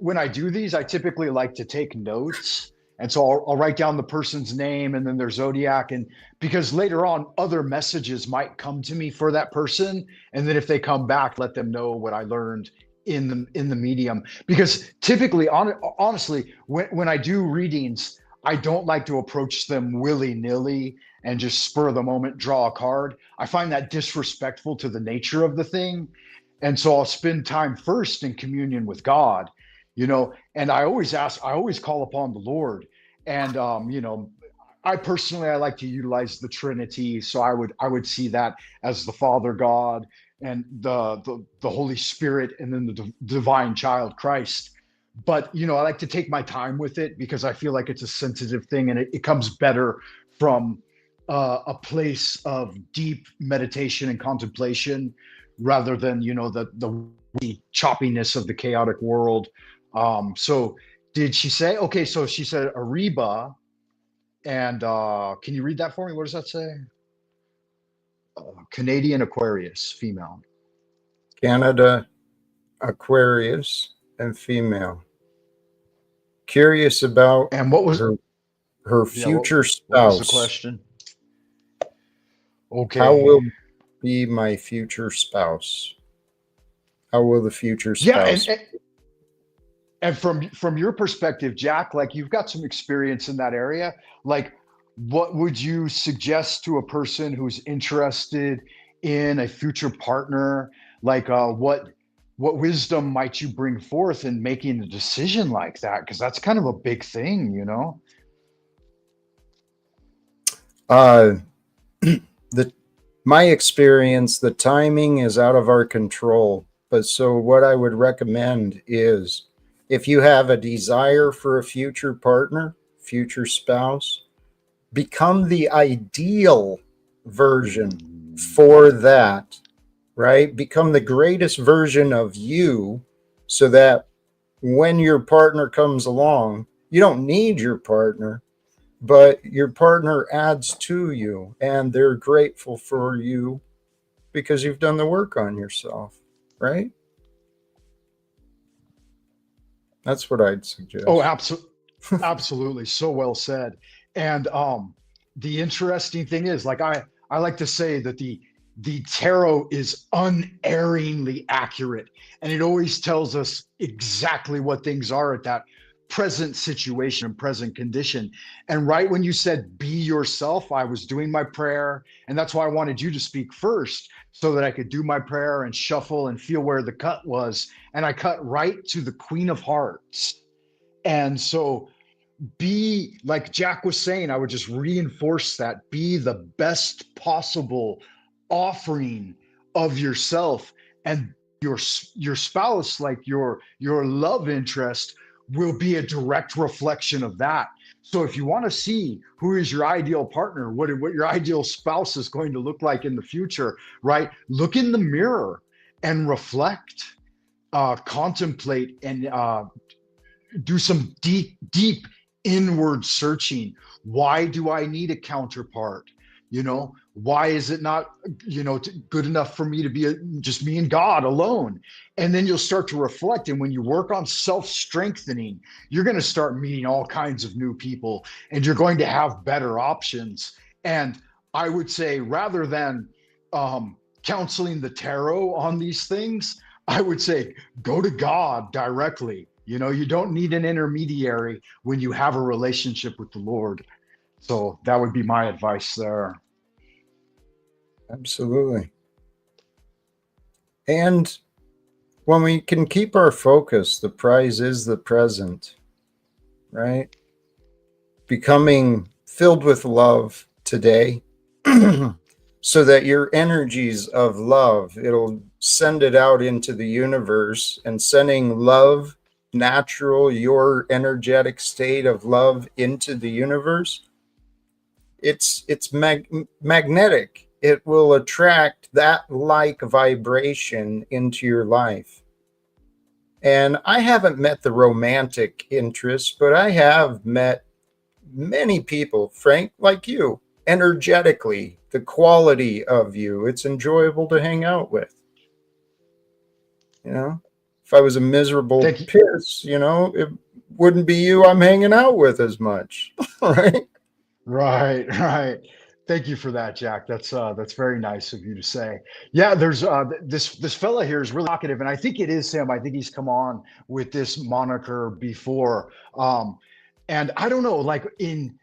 when I do these, I typically like to take notes And so I'll write down the person's name and then their zodiac. And because later on, other messages might come to me for that person. And then if they come back, let them know what I learned in the medium. Because typically, honestly, when I do readings, I don't like to approach them willy-nilly and just spur of the moment draw a card. I find that disrespectful to the nature of the thing. And so I'll spend time first in communion with God, and I always call upon the Lord. And I personally, I like to utilize the Trinity. So I would see that as the Father God and the Holy Spirit, and then the divine child Christ. But I like to take my time with it because I feel like it's a sensitive thing, and it comes better from a place of deep meditation and contemplation rather than the choppiness of the chaotic world. So did she say? Okay, so she said Ariba, and can you read that for me? What does that say? Canadian Aquarius, female. Canada, Aquarius, and female. Curious about And what was her future spouse. What was the question? Okay. How will be my future spouse? How will the future spouse? Yeah, and from your perspective, Jack, like you've got some experience in that area. Like, what would you suggest to a person who's interested in a future partner? Like, what wisdom might you bring forth in making a decision like that? Because that's kind of a big thing, My experience, the timing is out of our control. But so what I would recommend is, if you have a desire for a future partner, future spouse, become the ideal version for that, right? Become the greatest version of you, so that when your partner comes along, you don't need your partner, but your partner adds to you, and they're grateful for you because you've done the work on yourself, right? That's what I'd suggest. Oh, absolutely. So well said. And the interesting thing is, like I like to say that the tarot is unerringly accurate, and it always tells us exactly what things are at that present situation and present condition. And right when you said be yourself, I was doing my prayer, and that's why I wanted you to speak first, so that I could do my prayer and shuffle and feel where the cut was. And I cut right to the Queen of Hearts. And so be, like Jack was saying, I would just reinforce that, be the best possible offering of yourself, and your spouse, like your love interest, will be a direct reflection of that. So if you want to see who is your ideal partner, what your ideal spouse is going to look like in the future, right? Look in the mirror and reflect, contemplate, and do some deep inward searching. Why do I need a counterpart? Why is it not, good enough for me to be just me and God alone? And then you'll start to reflect. And when you work on self-strengthening, you're going to start meeting all kinds of new people, and you're going to have better options. And I would say, rather than counseling the tarot on these things, I would say, go to God directly. You don't need an intermediary when you have a relationship with the Lord. So that would be my advice there. Absolutely. And when we can keep our focus, the prize is the present, right? Becoming filled with love today, so that your energies of love, it'll send it out into the universe, and sending love, natural, your energetic state of love into the universe, it's magnetic. It will attract that like vibration into your life. And I haven't met the romantic interest, but I have met many people, Frank, like you, energetically, the quality of you, it's enjoyable to hang out with. If I was a miserable piss, wouldn't be you I'm hanging out with as much. Right? Right, right. Thank you for that, Jack. That's very nice of you to say. Yeah, there's this fella here is really talkative, and I think it is him. I think he's come on with this moniker before. And I don't know, like in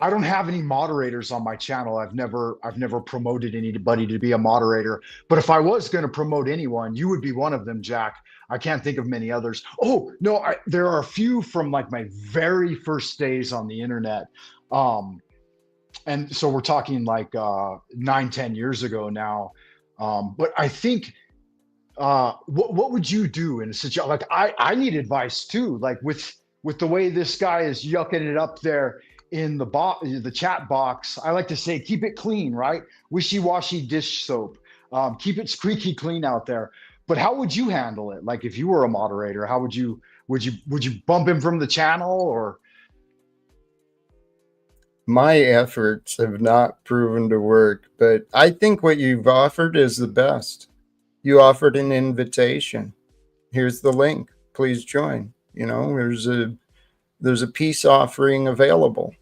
I don't have any moderators on my channel. I've never promoted anybody to be a moderator. But if I was going to promote anyone, you would be one of them, Jack. I can't think of many others. Oh no, there are a few from like my very first days on the internet. Um, and so we're talking like 9, 10 years ago now. But I think what would you do in a situation like I need advice too, like with the way this guy is yucking it up there in the chat box. I like to say keep it clean, right? Wishy-washy dish soap. Keep it squeaky clean out there. But how would you handle it? Like if you were a moderator, how would you bump him from the channel or? My efforts have not proven to work, but I think what you've offered is the best. You offered an invitation. Here's the link. Please join. You know, there's a peace offering available.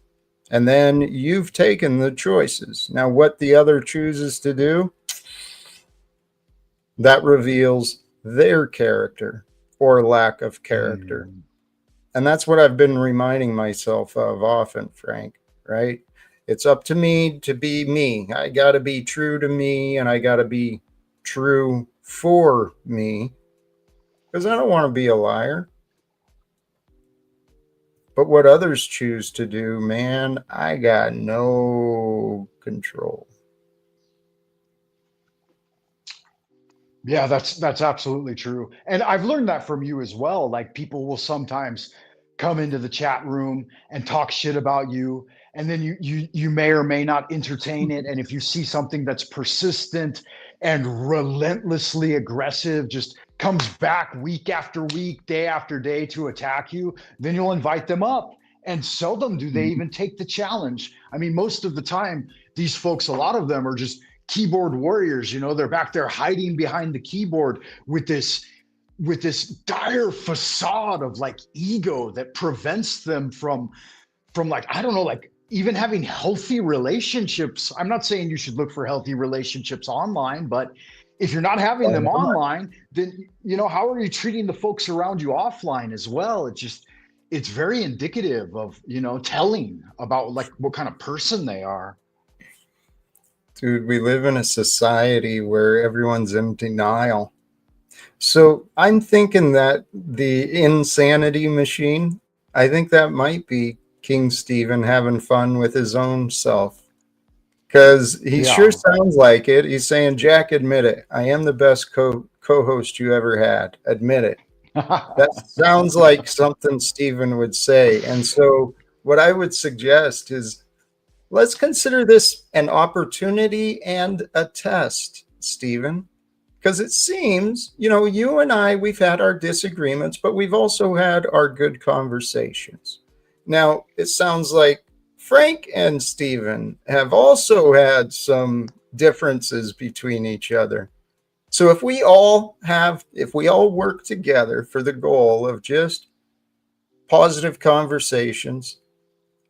And then you've taken the choices. Now, what the other chooses to do, that reveals their character or lack of character. And that's what I've been reminding myself of often, Frank, right? It's up to me to be me. I got to be true to me, and I got to be true for me, because I don't want to be a liar. But what others choose to do, man, I got no control. Yeah, that's absolutely true. And I've learned that from you as well. Like people will sometimes come into the chat room and talk shit about you, and then you may or may not entertain it. And if you see something that's persistent and relentlessly aggressive, just comes back week after week, day after day to attack you, then you'll invite them up. And seldom do they even take the challenge. I mean, most of the time, these folks, a lot of them are just keyboard warriors. You know, they're back there hiding behind the keyboard with this dire facade of like ego that prevents them from like, I don't know, like even having healthy relationships. I'm not saying you should look for healthy relationships online, but if you're not having them online, then you know, how are you treating the folks around you offline as well? It's very indicative of, you know, telling about like what kind of person they are. Dude, we live in a society where everyone's in denial. So I'm thinking that the insanity machine, I think that might be King Stephen having fun with his own self. Because he sure sounds like it. He's saying, Jack, admit it. I am the best co-host you ever had. Admit it. That sounds like something Stephen would say. And so what I would suggest is, let's consider this an opportunity and a test, Stephen, because it seems, you know, you and I, we've had our disagreements, but we've also had our good conversations. Now, it sounds like Frank and Stephen have also had some differences between each other. So if we all work together for the goal of just positive conversations,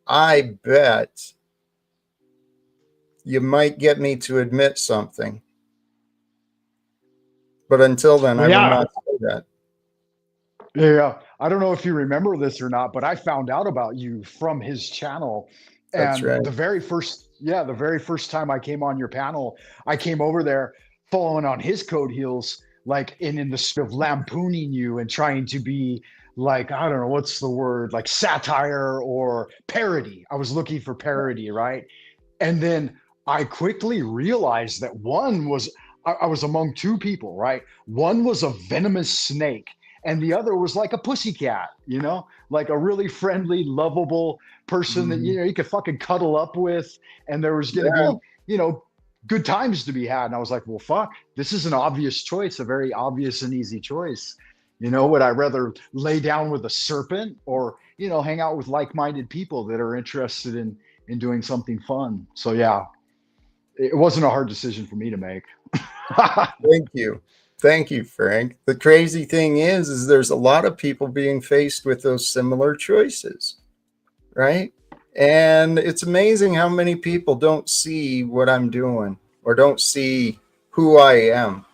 I bet you might get me to admit something. But until then, I will not say that. Yeah. I don't know if you remember this or not, but I found out about you from his channel. That's And right. the very first time I came on your panel, I came over there following on his code heels, like in the spirit of lampooning you and trying to be like, I don't know, what's the word, like satire or parody. I was looking for parody, right? And then I quickly realized that I was among two people, right? One was a venomous snake, and the other was like a pussycat, you know, like a really friendly, lovable person that, you know, you could fucking cuddle up with. And there was going to be, you know, good times to be had. And I was like, well, fuck, this is an obvious choice, a very obvious and easy choice. You know, would I rather lay down with a serpent or, you know, hang out with like-minded people that are interested in doing something fun? So yeah, it wasn't a hard decision for me to make. Thank you. Thank you, Frank. The crazy thing is there's a lot of people being faced with those similar choices, right? And it's amazing how many people don't see what I'm doing or don't see who I am.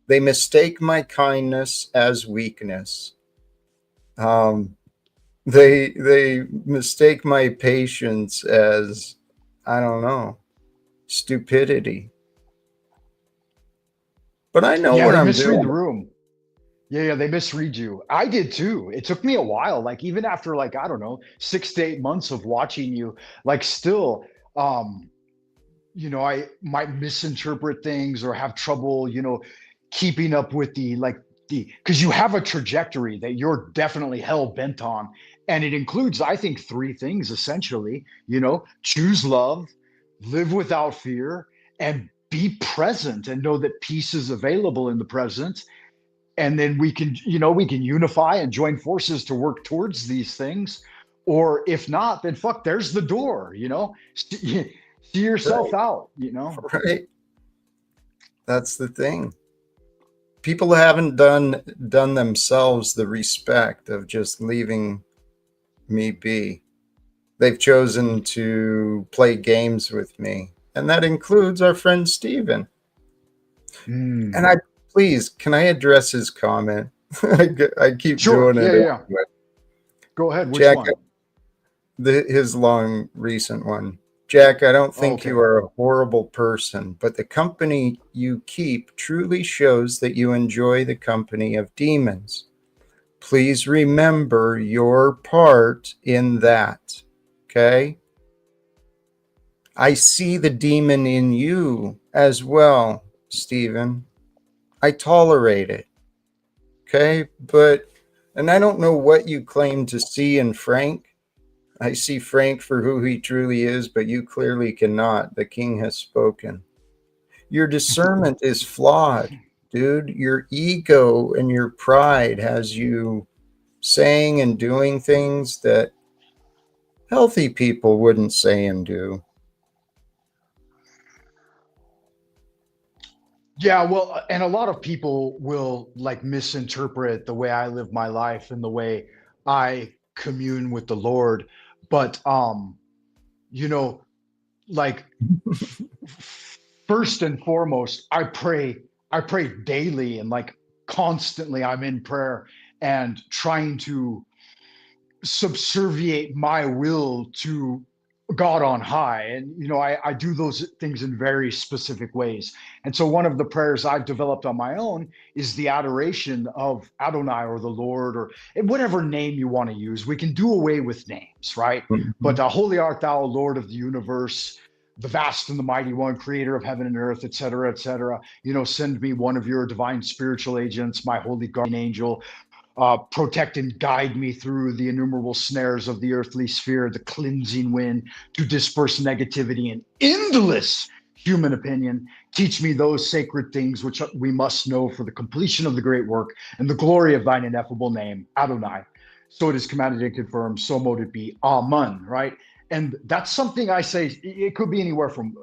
They mistake my kindness as weakness. They mistake my patience as, I don't know, stupidity. But I know Yeah, what they I'm misread doing. the room. Yeah, they misread you. I did too. It took me a while, like even after like, I don't know, 6 to 8 months of watching you, like still, um, I might misinterpret things or have trouble, keeping up with because you have a trajectory that you're definitely hell bent on. And it includes, I think, three things essentially, choose love, live without fear, and be present and know that peace is available in the present. And then we can unify and join forces to work towards these things. Or if not, then fuck, there's the door, see yourself Right, out. right. That's the thing. People haven't done themselves the respect of just leaving me be. They've chosen to play games with me, and that includes our friend Steven. And Mm. I please, can I address his comment? I keep Sure. doing it Yeah, yeah, yeah. anyway. Go ahead. Which Jack, one? his long recent one. Jack, I don't Oh, think you okay. are a horrible person, but the company you keep truly shows that you enjoy the company of demons. Please remember your part in that. Okay? I see the demon in you as well, Stephen. I tolerate it. Okay? And I don't know what you claim to see in Frank. I see Frank for who he truly is, but you clearly cannot. The king has spoken. Your discernment is flawed, dude. Your ego and your pride has you saying and doing things that healthy people wouldn't say and do. Yeah, well, and a lot of people will like misinterpret the way I live my life and the way I commune with the Lord. But you know, like first and foremost, I pray daily and like constantly I'm in prayer and trying to subserviate my will to God on high. And, I do those things in very specific ways. And so one of the prayers I've developed on my own is the adoration of Adonai or the Lord or whatever name you want to use. We can do away with names, right? But Mhm. holy art thou, Lord of the universe, the vast and the mighty one, creator of heaven and earth, et cetera, et cetera. Send me one of your divine spiritual agents, my holy guardian angel, protect and guide me through the innumerable snares of the earthly sphere, the cleansing wind to disperse negativity and endless human opinion. Teach me those sacred things which we must know for the completion of the great work and the glory of thine ineffable name, Adonai. So it is commanded and confirmed, so mote it be. Amen, right? And that's something I say, it could be anywhere from,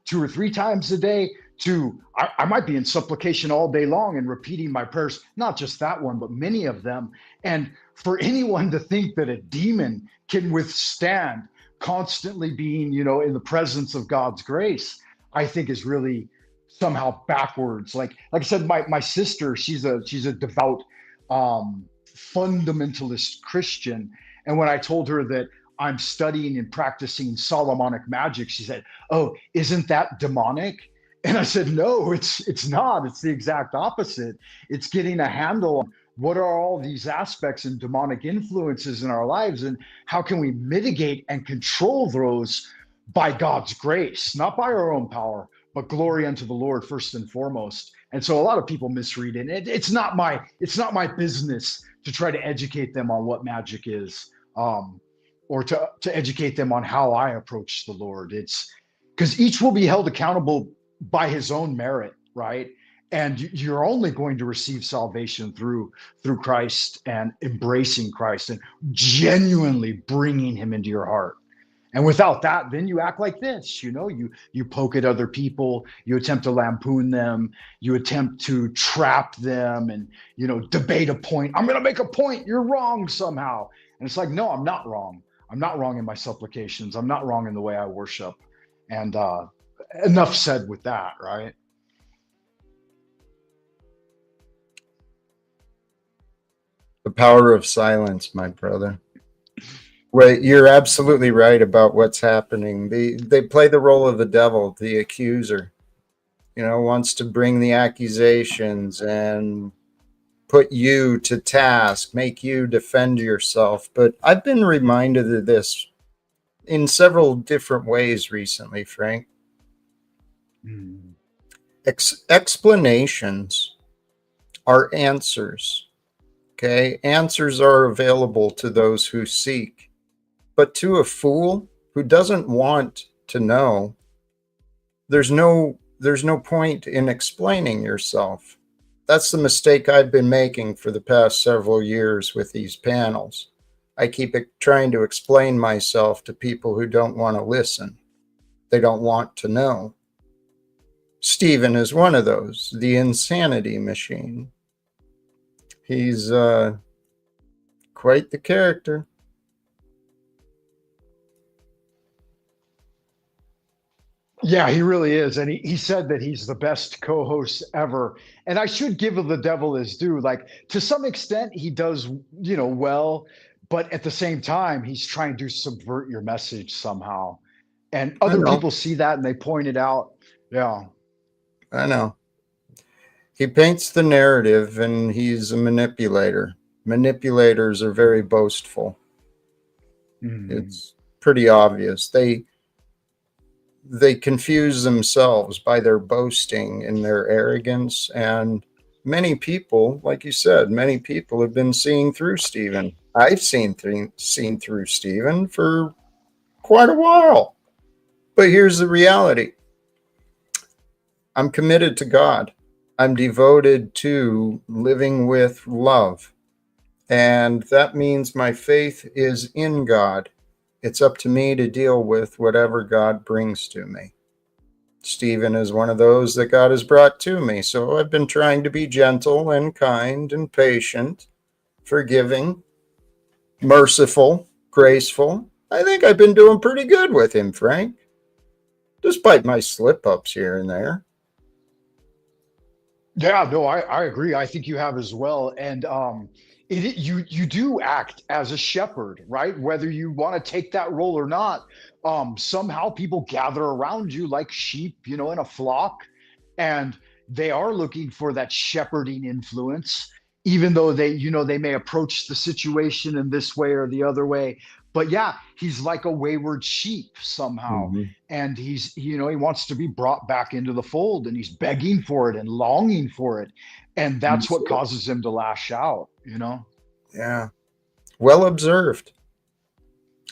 2 or 3 times a day to I might be in supplication all day long and repeating my prayers, not just that one, but many of them. And for anyone to think that a demon can withstand constantly being, in the presence of God's grace, I think is really somehow backwards. Like I said, my sister, she's a devout fundamentalist Christian. And when I told her that I'm studying and practicing Solomonic magic, she said, "Oh, isn't that demonic?" And I said, "No, it's not. It's the exact opposite. It's getting a handle on what are all these aspects and demonic influences in our lives, and how can we mitigate and control those by God's grace, not by our own power, but glory unto the Lord first and foremost." And so a lot of people misread it. It's not my business to try to educate them on what magic is, or to educate them on how I approach the Lord. It's because each will be held accountable by his own merit, right? And you're only going to receive salvation through Christ and embracing Christ and genuinely bringing him into your heart. And without that, then you act like this, you poke at other people, you attempt to lampoon them, you attempt to trap them and, debate a point. I'm going to make a point. You're wrong somehow. And it's like, no, I'm not wrong. I'm not wrong in my supplications. I'm not wrong in the way I worship. And enough said with that, right? The power of silence, my brother. Well, you're absolutely right about what's happening. They play the role of the devil, the accuser. Wants to bring the accusations and put you to task, make you defend yourself. But I've been reminded of this in several different ways recently, Frank. Explanations are answers. Okay, answers are available to those who seek. But to a fool who doesn't want to know, there's no point in explaining yourself. That's the mistake I've been making for the past several years with these panels. I keep trying to explain myself to people who don't want to listen. They don't want to know. Stephen is one of those, the insanity machine. He's quite the character. Yeah, he really is. And he said that he's the best co-host ever. And I should give the devil his due. Like, to some extent, he does, well, but at the same time, he's trying to subvert your message somehow. And other people see that and they point it out. Yeah. I know. He paints the narrative and he's a manipulator. Manipulators are very boastful. It's pretty obvious. They confuse themselves by their boasting and their arrogance. And many people, like you said, many people have been seeing through Stephen. I've seen through Stephen for quite a while. But here's the reality. I'm committed to God. I'm devoted to living with love. And that means my faith is in God. It's up to me to deal with whatever God brings to me. Stephen is one of those that God has brought to me. So I've been trying to be gentle and kind and patient, forgiving, merciful, graceful. I think I've been doing pretty good with him, Frank, despite my slip-ups here and there. Yeah, no, I agree. I think you have as well. And you do act as a shepherd, right? Whether you want to take that role or not. Somehow people gather around you like sheep, in a flock, and they are looking for that shepherding influence, even though they may approach the situation in this way or the other way. But yeah, he's like a wayward sheep somehow. And he wants to be brought back into the fold, and he's begging for it and longing for it. And that's what causes him to lash out, Yeah. Well observed.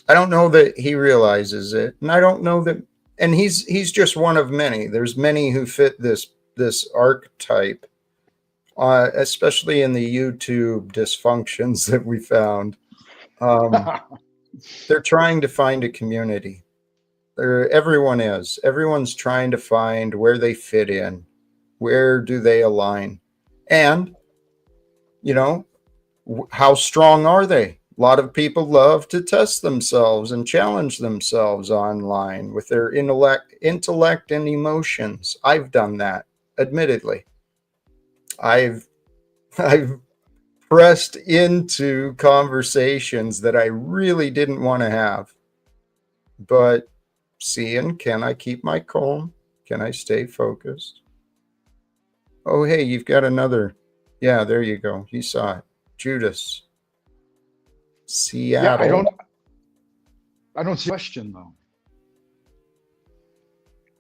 I don't know that he realizes it. And I don't know that, and he's just one of many. There's many who fit this archetype, especially in the YouTube dysfunctions that we found. They're trying to find a community. Everyone's trying to find where they fit in, where do they align, and how strong are they? A lot of people love to test themselves and challenge themselves online with their intellect and emotions. I've done that, admittedly. I've pressed into conversations that I really didn't want to have. But can I keep my calm? Can I stay focused? Oh, hey, you've got another. Yeah, there you go. You saw it. Judas. Seattle. Yeah, I don't see a question though.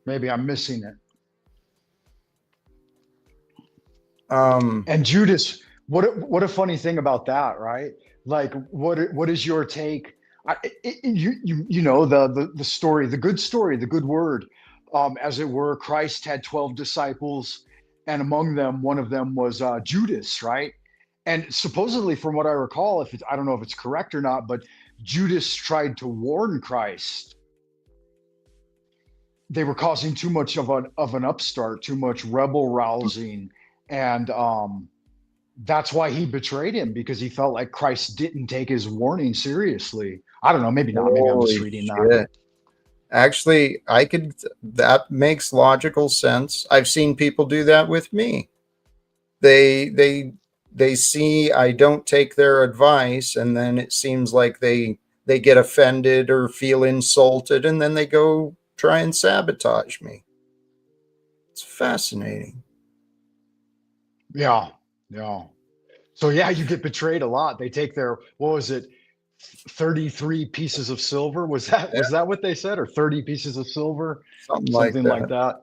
Maybe I'm missing it. And Judas, what a funny thing about that, right? Like, what is your take? The story, the good story, the good word, as it were. Christ had 12 disciples, and among them, one of them was Judas, right? And supposedly, from what I recall, I don't know if it's correct or not, but Judas tried to warn Christ they were causing too much of an upstart, too much rebel rousing, and that's why he betrayed him, because he felt like Christ didn't take his warning seriously. I don't know, maybe not. Maybe I'm just Holy reading that. shit. Actually, that makes logical sense. I've seen people do that with me. They see I don't take their advice, and then it seems like they get offended or feel insulted, and then they go try and sabotage me. It's fascinating. Yeah, yeah. So yeah, you get betrayed a lot. They take their, what was it, 33 pieces of silver? Yeah, Was that what they said? Or 30 pieces of silver? something like Something like that.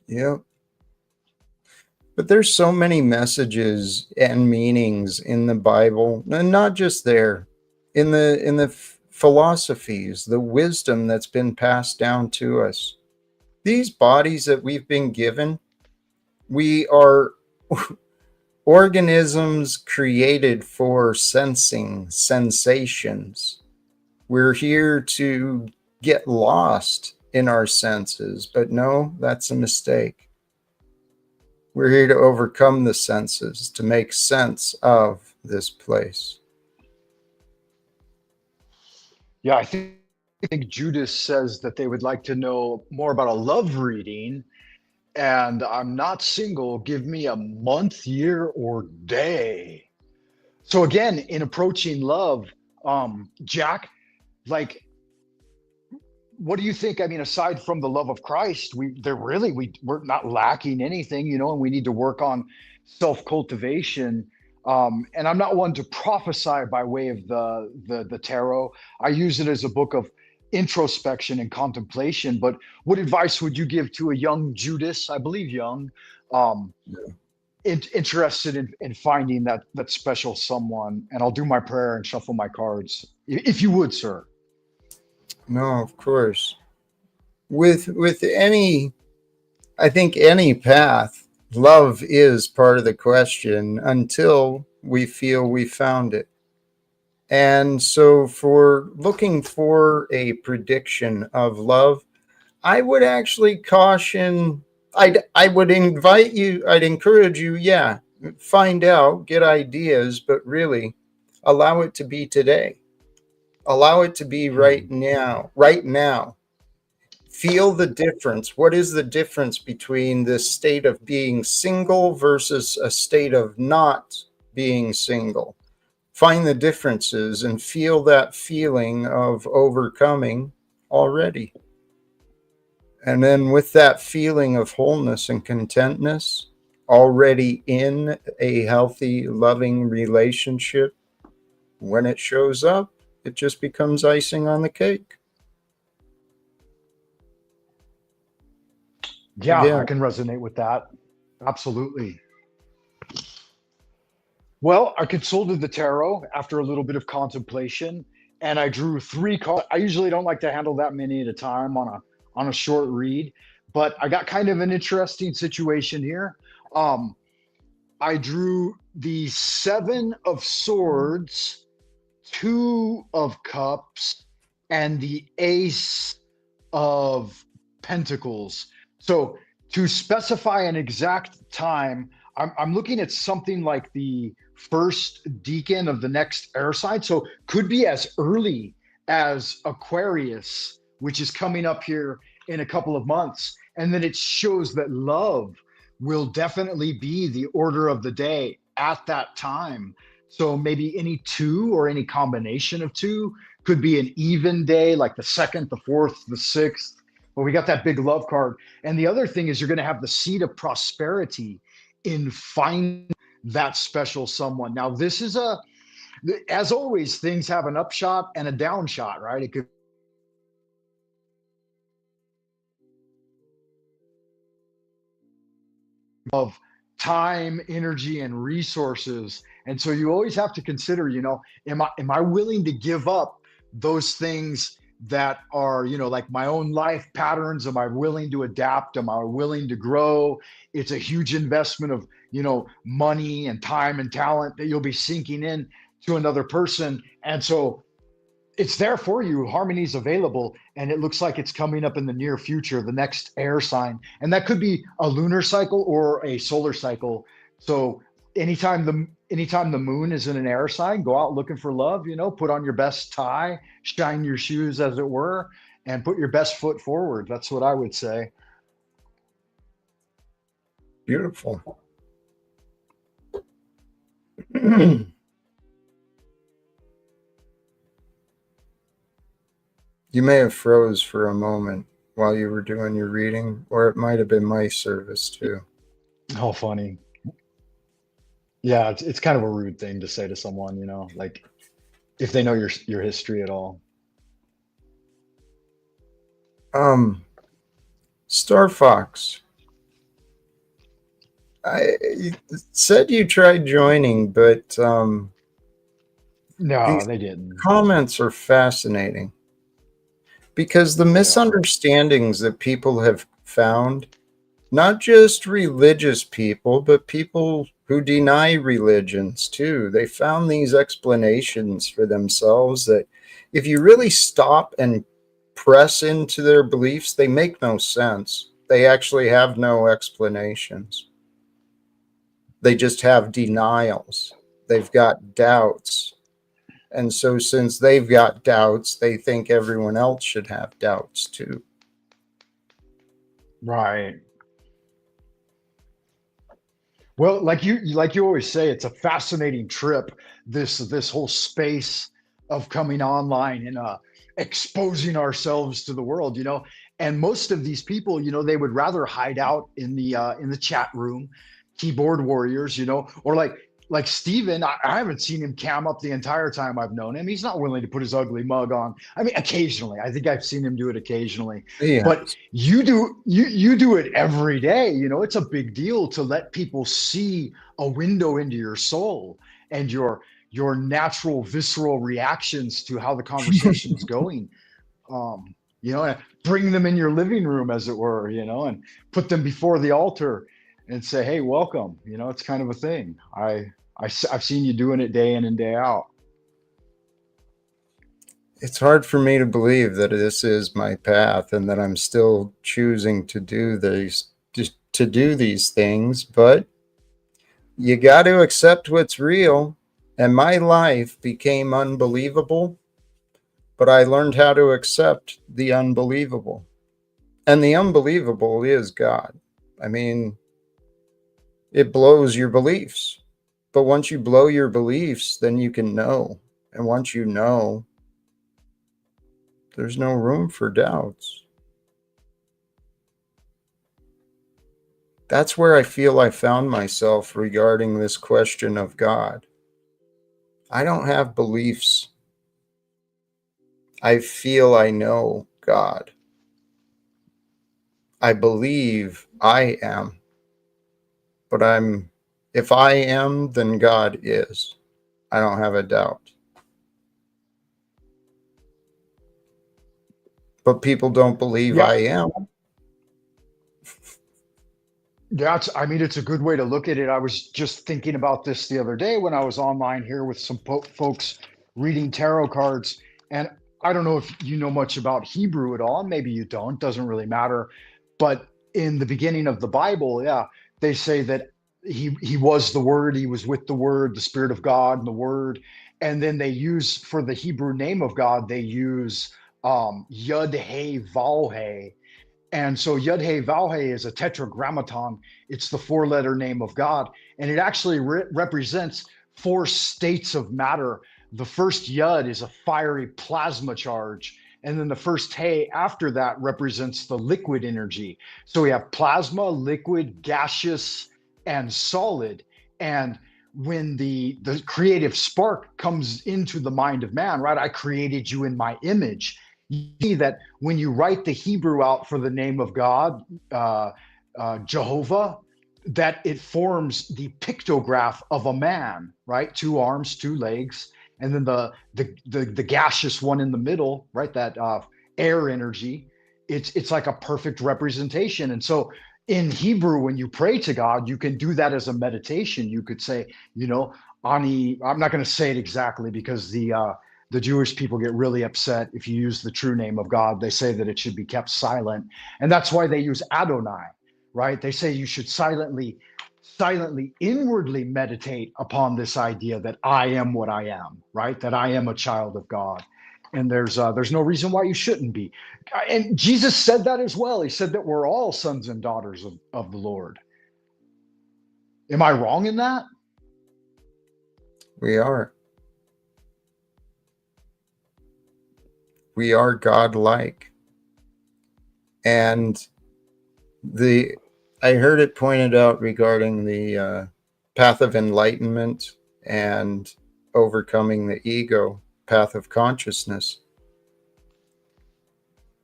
that. Yep. But there's so many messages and meanings in the Bible, and not just there, in the philosophies, the wisdom that's been passed down to us. These bodies that we've been given, we are organisms created for sensing sensations. We're here to get lost in our senses, but no, that's a mistake. We're here to overcome the senses, to make sense of this place. Yeah, I think Judas says that they would like to know more about a love reading, and I'm not single. Give me a month, year, or day. So again, in approaching love, Jack, like, what do you think? I mean, aside from the love of Christ, we're not lacking anything, you know, and we need to work on self cultivation. And I'm not one to prophesy by way of the tarot. I use it as a book of introspection and contemplation. But what advice would you give to a young Judas? I believe young, um, interested in finding that special someone? And I'll do my prayer and shuffle my cards, if you would, sir. No, of course. With any, I think any path, love is part of the question until we feel we found it. And so for looking for a prediction of love, I would actually caution, I would invite you, I'd encourage you, yeah, find out, get ideas, but really allow it to be today. Allow it to be right now, right now. Feel the difference. What is the difference between this state of being single versus a state of not being single? Find the differences and feel that feeling of overcoming already. And then with that feeling of wholeness and contentness, already in a healthy, loving relationship, when it shows up, it just becomes icing on the cake. Yeah, I Again, can resonate with that. Absolutely. Well, I consulted the tarot after a little bit of contemplation, and I drew three cards. I usually don't like to handle that many at a time on a short read, but I got kind of an interesting situation here. Um, I drew the Seven of Swords, Two of Cups, and the Ace of Pentacles. So to specify an exact time, I'm looking at something like the first decan of the next air sign. So could be as early as Aquarius, which is coming up here in a couple of months. And then it shows that love will definitely be the order of the day at that time. So maybe any two or any combination of two could be an even day, like the second, the fourth, the sixth. Well, we got that big love card. And the other thing is you're going to have the seed of prosperity in finding that special someone. Now, this is as always, things have an upshot and a downshot, right? It could of time, energy, and resources. And so you always have to consider, you know, am I willing to give up those things that are, you know, like my own life patterns? Am I willing to adapt? Am I willing to grow? It's a huge investment of, you know, money and time and talent that you'll be sinking in to another person. And so it's there for you. Harmony's available, and it looks like it's coming up in the near future, the next air sign. And that could be a lunar cycle or a solar cycle. So anytime the moon is in an air sign, go out looking for love, put on your best tie, shine your shoes as it were, and put your best foot forward. That's what I would say. Beautiful. You may have froze for a moment while you were doing your reading, or it might have been my service too. Oh, funny. Yeah, it's kind of a rude thing to say to someone, like if they know your history at all. Star Fox, you said you tried joining, but No, these they didn't. comments are fascinating because the misunderstandings that people have found, not just religious people, but people who deny religions too, they found these explanations for themselves that if you really stop and press into their beliefs, they make no sense. They actually have no explanations. They just have denials. They've got doubts. And so since they've got doubts, they think everyone else should have doubts too. Right. Well, like you always say, it's a fascinating trip, this whole space of coming online and exposing ourselves to the world, And most of these people, they would rather hide out in the chat room, keyboard warriors, or like Steven, I haven't seen him cam up the entire time I've known him. He's not willing to put his ugly mug on. I mean, occasionally. I think I've seen him do it occasionally. Yeah. But you do it every day. It's a big deal to let people see a window into your soul and your natural visceral reactions to how the conversation is going. And bring them in your living room, as it were, and put them before the altar and say, hey, welcome. It's kind of a thing. I've seen you doing it day in and day out. It's hard for me to believe that this is my path and that I'm still choosing to do these things, but you got to accept what's real. And my life became unbelievable, but I learned how to accept the unbelievable. And the unbelievable is God. I mean, it blows your beliefs. But once you blow your beliefs, then you can know. And once you know, there's no room for doubts. That's where I feel I found myself regarding this question of God. I don't have beliefs. I feel I know God. I believe I am. But if I am, then God is. I don't have a doubt. But people don't believe I am. It's a good way to look at it. I was just thinking about this the other day when I was online here with some folks reading tarot cards. And I don't know if you know much about Hebrew at all. Maybe you don't, doesn't really matter. But in the beginning of the Bible, they say that he was the Word, he was with the Word, the Spirit of God and the Word. And then they use, for the Hebrew name of God, they use Yud He Vav He. And so Yud He Vav He is a tetragrammaton. It's the four-letter name of God. And it actually represents four states of matter. The first Yud is a fiery plasma charge. And then the first He after that represents the liquid energy. So we have plasma, liquid, gaseous, and solid. And when the creative spark comes into the mind of man, right? I created you in my image. You see that when you write the Hebrew out for the name of God, Jehovah, that it forms the pictograph of a man, right? 2 arms, 2 legs, and then the gaseous one in the middle, right? That air energy. It's like a perfect representation. And so in Hebrew, when you pray to God, you can do that as a meditation. You could say, Ani. I'm not going to say it exactly because The Jewish people get really upset if you use the true name of God. They say that it should be kept silent. And that's why they use Adonai, right? They say you should silently, inwardly meditate upon this idea that I am what I am, right? That I am a child of God. And there's no reason why you shouldn't be. And Jesus said that as well. He said that we're all sons and daughters of the Lord. Am I wrong in that? We are. We are godlike. And I heard it pointed out regarding the path of enlightenment and overcoming the ego, path of consciousness.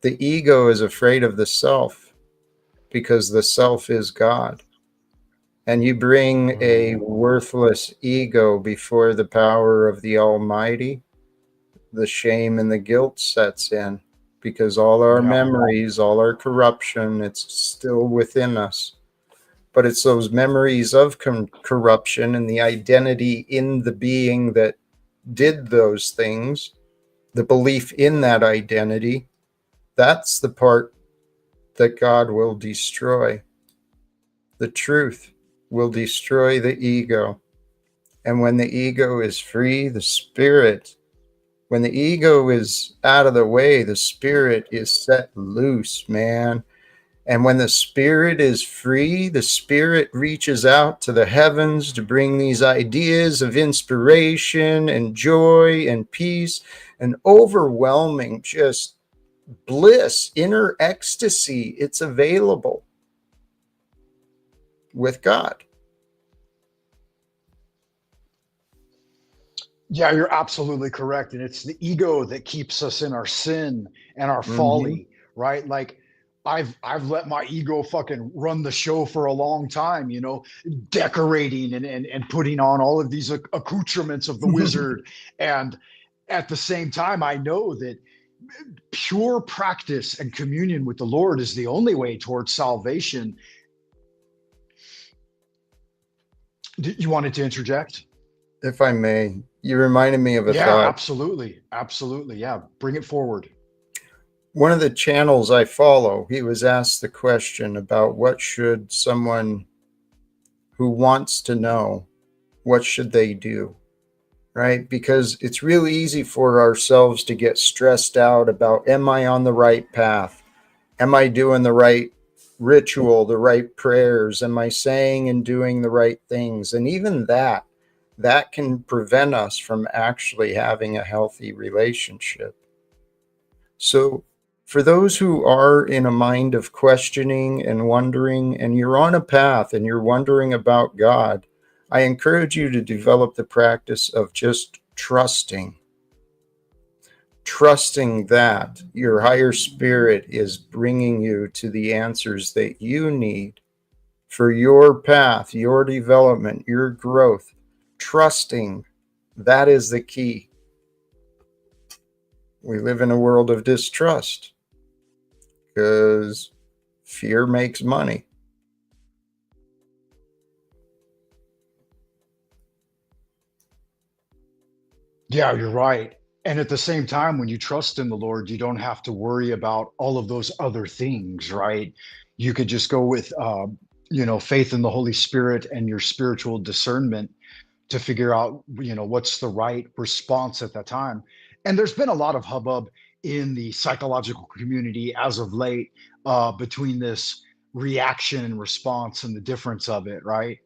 The ego is afraid of the self because the self is God. And you bring a worthless ego before the power of the Almighty, the shame and the guilt sets in, because all our memories, all our corruption, it's still within us. But it's those memories of corruption and the identity in the being that did those things, the belief in that identity, that's the part that God will destroy. The truth will destroy the ego. And when the ego is free, the spirit, when the ego is out of the way, the spirit is set loose, man. And when the spirit is free, the spirit reaches out to the heavens to bring these ideas of inspiration and joy and peace and overwhelming just bliss, inner ecstasy. It's available with God. Yeah, you're absolutely correct. And it's the ego that keeps us in our sin and our folly, right? Like I've let my ego fucking run the show for a long time, decorating and putting on all of these accoutrements of the wizard. And at the same time, I know that pure practice and communion with the Lord is the only way towards salvation. You wanted to interject? If I may, you reminded me of a Yeah, thought. absolutely. Absolutely. Yeah. Bring it forward. One of the channels I follow, he was asked the question about what should someone who wants to know, what should they do? Right? Because it's really easy for ourselves to get stressed out about, am I on the right path? Am I doing the right ritual, the right prayers? Am I saying and doing the right things? And even that can prevent us from actually having a healthy relationship. So for those who are in a mind of questioning and wondering, and you're on a path and you're wondering about God, I encourage you to develop the practice of just trusting that your higher spirit is bringing you to the answers that you need for your path, your development, your growth. Trusting, that is the key. We live in a world of distrust because fear makes money. Yeah, you're right. And at the same time, when you trust in the Lord, you don't have to worry about all of those other things, right? You could just go with, faith in the Holy Spirit and your spiritual discernment to figure out, what's the right response at that time. And there's been a lot of hubbub in the psychological community as of late between this reaction and response and the difference of it, right?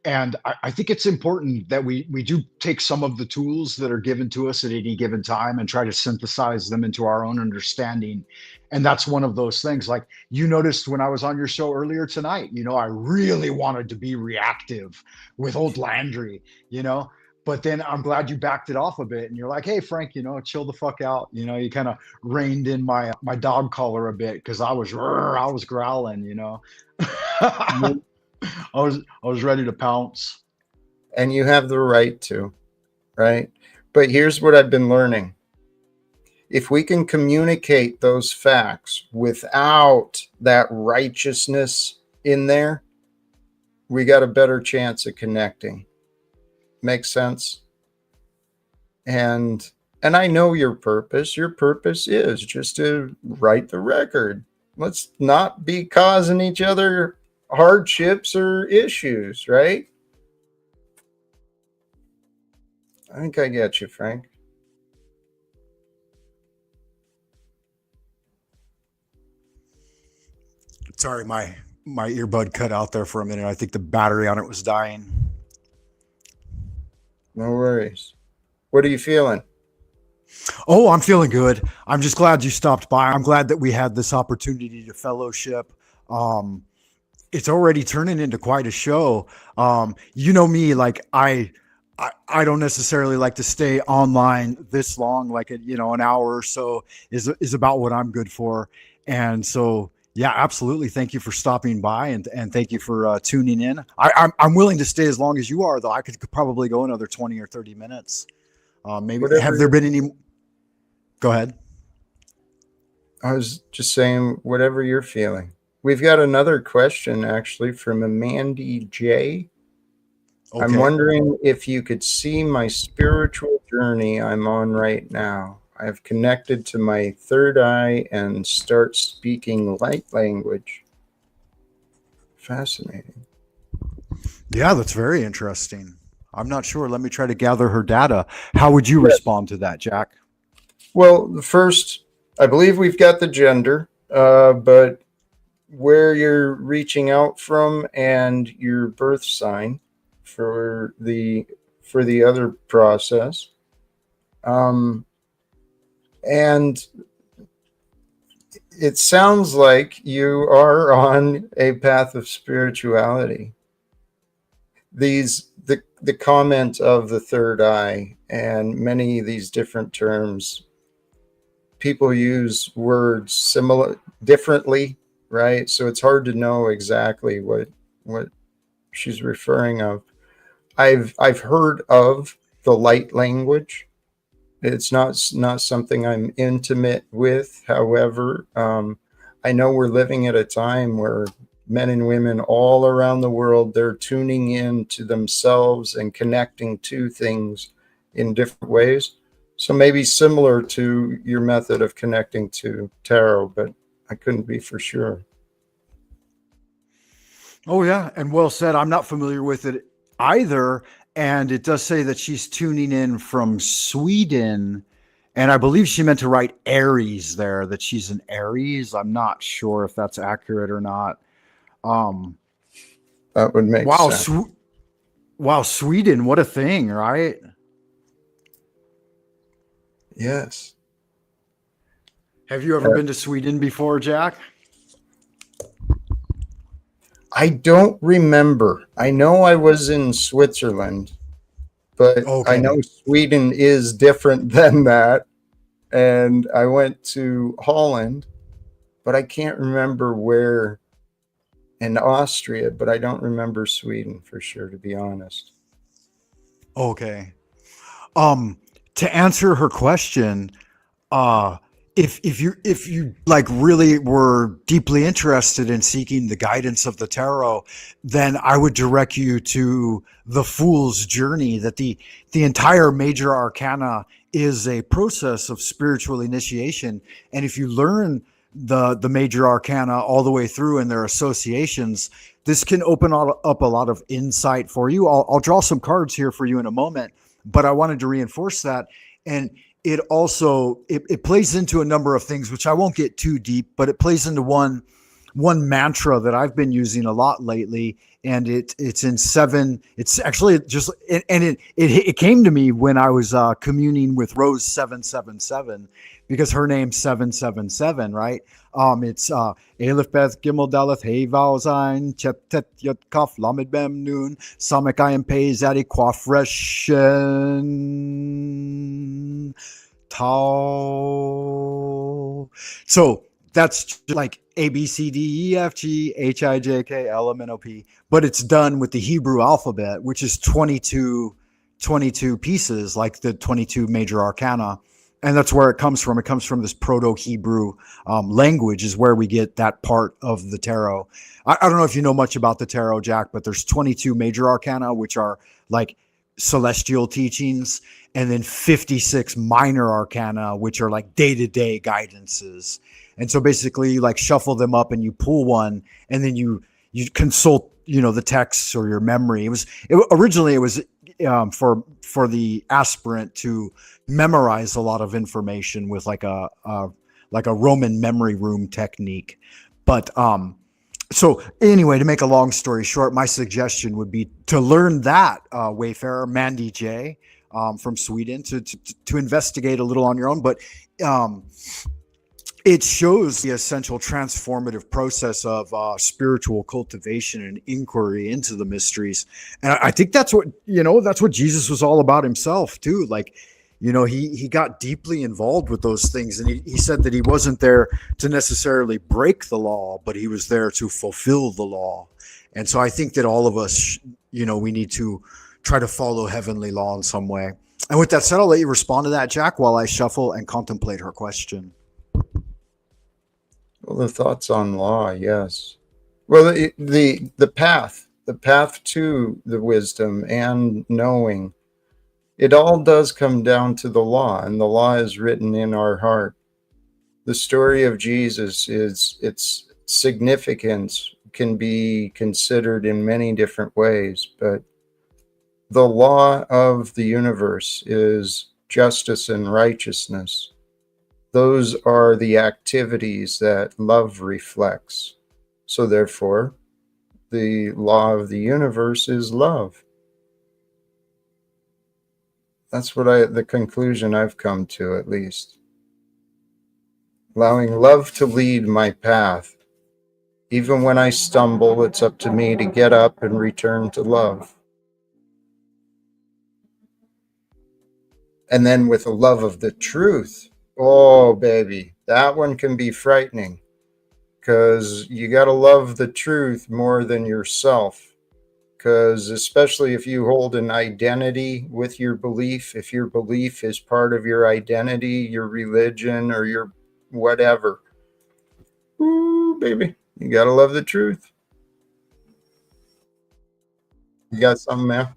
And I think it's important that we do take some of the tools that are given to us at any given time and try to synthesize them into our own understanding. And that's one of those things. Like you noticed when I was on your show earlier tonight, I really wanted to be reactive with old Landry, but then I'm glad you backed it off a bit and you're like, hey Frank, chill the fuck out. You kind of reined in my dog collar a bit because I was growling. I was ready to pounce. And you have the right to, right? But here's what I've been learning. If we can communicate those facts without that righteousness in there, we got a better chance of connecting. Makes sense? And And I know your purpose. Your purpose is just to right the record. Let's not be causing each other hardships or issues, right? I think I get you, Frank. Sorry, my earbud cut out there for a minute. I think the battery on it was dying. No worries. What are you feeling? Oh, I'm feeling good. I'm just glad you stopped by. I'm glad that we had this opportunity to fellowship. It's already turning into quite a show. You know me, like I don't necessarily like to stay online this long, like an hour or so is about what I'm good for. And so, yeah, absolutely. Thank you for stopping by and thank you for tuning in. I'm willing to stay as long as you are, though. I could probably go another 20 or 30 minutes. Maybe have there been any? Go ahead. I was just saying, whatever you're feeling. We've got another question actually from Mandy J. Okay. I'm wondering if you could see my spiritual journey I'm on right now. I've connected to my third eye and start speaking light language. Fascinating. Yeah, that's very interesting. I'm not sure. Let me try to gather her data. How would you respond to that, Jack? Well, the first, I believe we've got the gender, but where you're reaching out from and your birth sign for the other process. And it sounds like you are on a path of spirituality. The comment of the third eye and many of these different terms, people use words differently, right? So it's hard to know exactly what she's referring of. I've heard of the light language. It's not something I'm intimate with. However, I know we're living at a time where men and women all around the world, they're tuning in to themselves and connecting to things in different ways. So maybe similar to your method of connecting to tarot, but I couldn't be for sure. Oh, yeah. And well said. I'm not familiar with it either. And it does say that she's tuning in from Sweden. And I believe she meant to write Aries there, that she's an Aries. I'm not sure if that's accurate or not. That would make sense. Wow, Sweden, what a thing, right? Yes. Have you ever been to Sweden before, Jack? I don't remember. I know I was in Switzerland, but okay. I know Sweden is different than that. And I went to Holland, but I can't remember where in Austria, but I don't remember Sweden for sure, to be honest. Okay. To answer her question, if you like really were deeply interested in seeking the guidance of the tarot, then I would direct you to the Fool's Journey, that the entire major arcana is a process of spiritual initiation. And if you learn the major arcana all the way through and their associations, this can open up a lot of insight for you. I'll draw some cards here for you in a moment, but I wanted to reinforce that. And it also, it plays into a number of things, which I won't get too deep, but it plays into one mantra that I've been using a lot lately. And it's in 7. It's actually just, and it came to me when I was communing with Rose 777, because her name's 777, right? It's Elif Beth Gimel Daleth Hey Vau Zain Chet Tet Yot Kaf Lamed Bem Noon Samek Ayam Pei Zadi Quafreshen Tau. So that's like A, B, C, D, E, F, G, H, I, J, K, L, M, N, O, P. But it's done with the Hebrew alphabet, which is 22 pieces, like the 22 major arcana. And that's where it comes from. It comes from this Proto-Hebrew language is where we get that part of the tarot. I don't know if you know much about the tarot, Jack, but there's 22 major arcana, which are like celestial teachings. and then 56 minor arcana, which are like day-to-day guidances. And so basically you like shuffle them up and you pull one, and then you consult, the texts or your memory. Originally it was for the aspirant to memorize a lot of information with like a Roman memory room technique. But so anyway, to make a long story short, my suggestion would be to learn that, Wayfarer, Mandy J, from Sweden, to investigate a little on your own. But it shows the essential transformative process of spiritual cultivation and inquiry into the mysteries. And I think that's what Jesus was all about himself too. Like, he got deeply involved with those things. And he said that he wasn't there to necessarily break the law, but he was there to fulfill the law. And so I think that all of us, we need to try to follow heavenly law in some way. And with that said, I'll let you respond to that, Jack, while I shuffle and contemplate her question. Well, the thoughts on law, yes. Well, the path to the wisdom and knowing, it all does come down to the law, and the law is written in our heart. The story of Jesus its significance can be considered in many different ways, but the law of the universe is justice and righteousness. Those are the activities that love reflects. So therefore, the law of the universe is love. That's the conclusion I've come to, at least. Allowing love to lead my path. Even when I stumble, it's up to me to get up and return to love. And then with the love of the truth, oh, baby, that one can be frightening, because you got to love the truth more than yourself. Because especially if you hold an identity with your belief, if your belief is part of your identity, your religion, or your whatever, ooh, baby, you got to love the truth. You got something, man?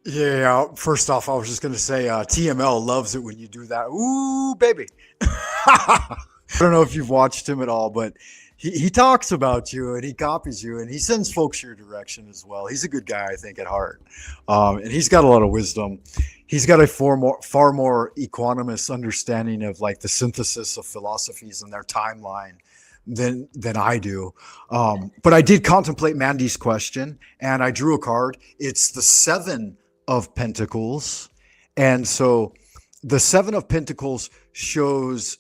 Yeah, first off, I was just going to say TML loves it when you do that. Ooh, baby. I don't know if you've watched him at all, but he talks about you and he copies you and he sends folks your direction as well. He's a good guy, I think, at heart. And he's got a lot of wisdom. He's got a far more equanimous understanding of like the synthesis of philosophies and their timeline than I do. But I did contemplate Mandy's question and I drew a card. It's the 7 of Pentacles. And so the 7 of Pentacles shows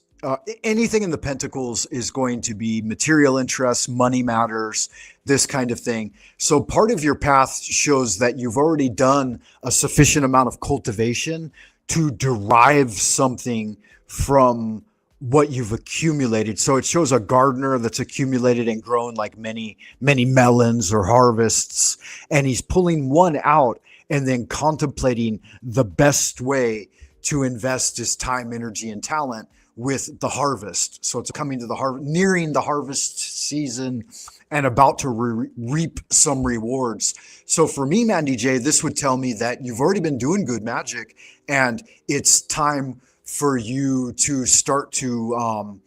anything in the Pentacles is going to be material interests, money matters, this kind of thing. So part of your path shows that you've already done a sufficient amount of cultivation to derive something from what you've accumulated. So it shows a gardener that's accumulated and grown like many melons or harvests, and he's pulling one out and then contemplating the best way to invest his time, energy, and talent with the harvest. So it's coming to the harvest, nearing the harvest season and about to reap some rewards. So for me, Mandy J, this would tell me that you've already been doing good magic and it's time for you to start to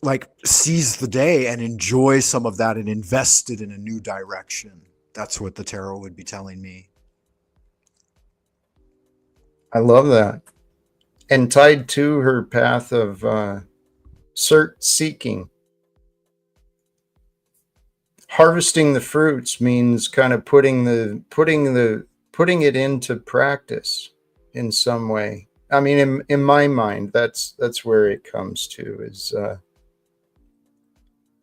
like seize the day and enjoy some of that and invest it in a new direction. That's what the tarot would be telling me. I love that. And tied to her path of seeking, harvesting the fruits means kind of putting it into practice in some way. I mean, in my mind, that's where it comes to is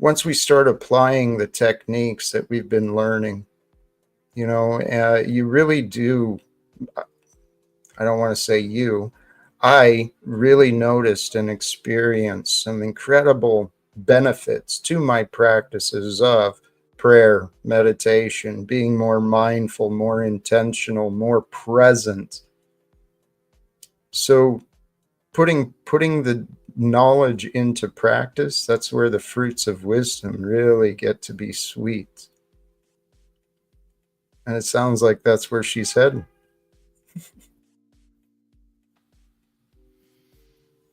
once we start applying the techniques that we've been learning, you really do. I don't want to say you. I really noticed and experienced some incredible benefits to my practices of prayer, meditation, being more mindful, more intentional, more present. So putting the knowledge into practice, that's where the fruits of wisdom really get to be sweet. And it sounds like that's where she's heading.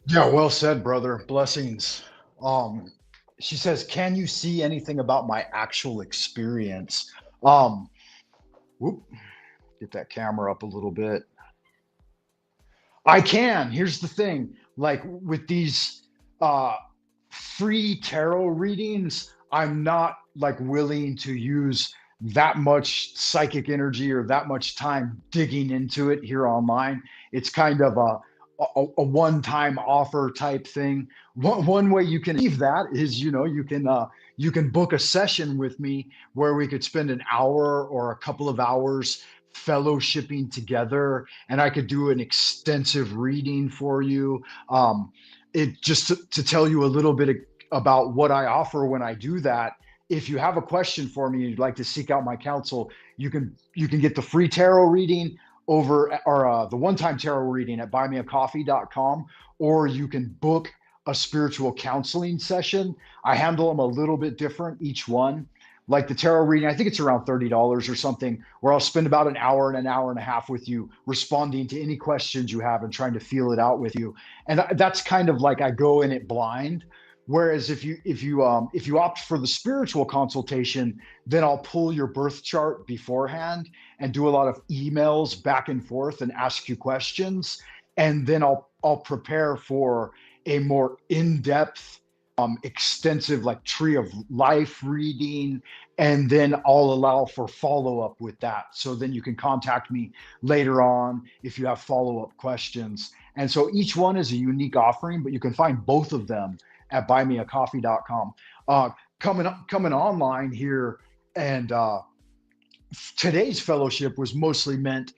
Yeah, well said, brother. Blessings. Um, she says, "Can you see anything about my actual experience?" Um, whoop, get that camera up a little bit. I can. Here's the thing, like with these uh free tarot readings, I'm not like willing to use that much psychic energy or that much time digging into it here online. It's kind of a one-time offer type thing. One way you can achieve that is, you can book a session with me where we could spend an hour or a couple of hours fellowshipping together, and I could do an extensive reading for you. It just to tell you a little bit about what I offer when I do that. If you have a question for me, you'd like to seek out my counsel, you can get the free tarot reading over, or the one-time tarot reading at buymeacoffee.com, or you can book a spiritual counseling session. I handle them a little bit different each one. Like the tarot reading, I think it's around $30 or something, where I'll spend about an hour and a half with you, responding to any questions you have and trying to feel it out with you. And that's kind of like I go in it blind. Whereas if you opt for the spiritual consultation, then I'll pull your birth chart beforehand and do a lot of emails back and forth and ask you questions, and then I'll prepare for a more in-depth, extensive, like tree of life reading, and then I'll allow for follow-up with that. So then you can contact me later on if you have follow-up questions. And so each one is a unique offering, but you can find both of them at buymeacoffee.com. Coming online here, and today's fellowship was mostly meant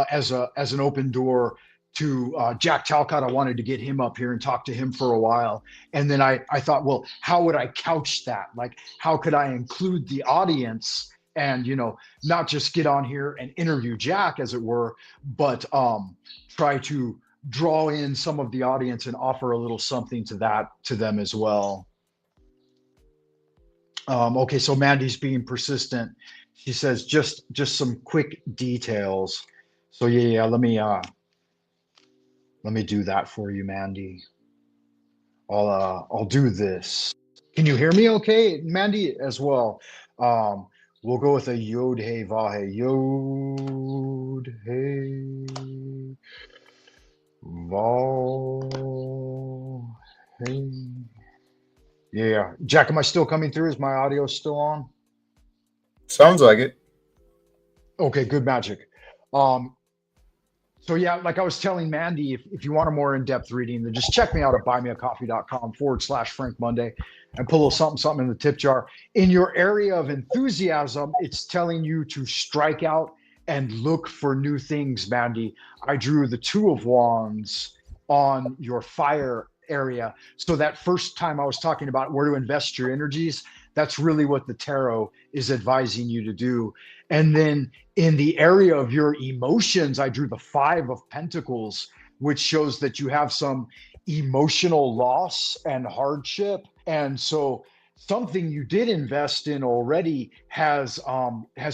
as an open door to Jack Talcott. I wanted to get him up here and talk to him for a while. And then I thought, well, how would I couch that? Like, how could I include the audience and, not just get on here and interview Jack, as it were, but try to draw in some of the audience and offer a little something to them as well. Okay, so Mandy's being persistent. She says just some quick details. So yeah, let me do that for you, Mandy. I'll do this. Can you hear me okay, Mandy, as well? We'll go with a yod hey vahe. Yod hey vahe. Yeah. Jack, am I still coming through? Is my audio still on? Sounds like it. Okay, good magic. Um, so yeah, like I was telling Mandy, if you want a more in-depth reading, then just check me out at buymeacoffee.com/Frank Monday and put a little something in the tip jar. In your area of enthusiasm, it's telling you to strike out and look for new things, Mandy. I drew the Two of Wands on your fire area. So that first time I was talking about where to invest your energies, that's really what the tarot is advising you to do. And then in the area of your emotions, I drew the Five of Pentacles, which shows that you have some emotional loss and hardship. And so something you did invest in already has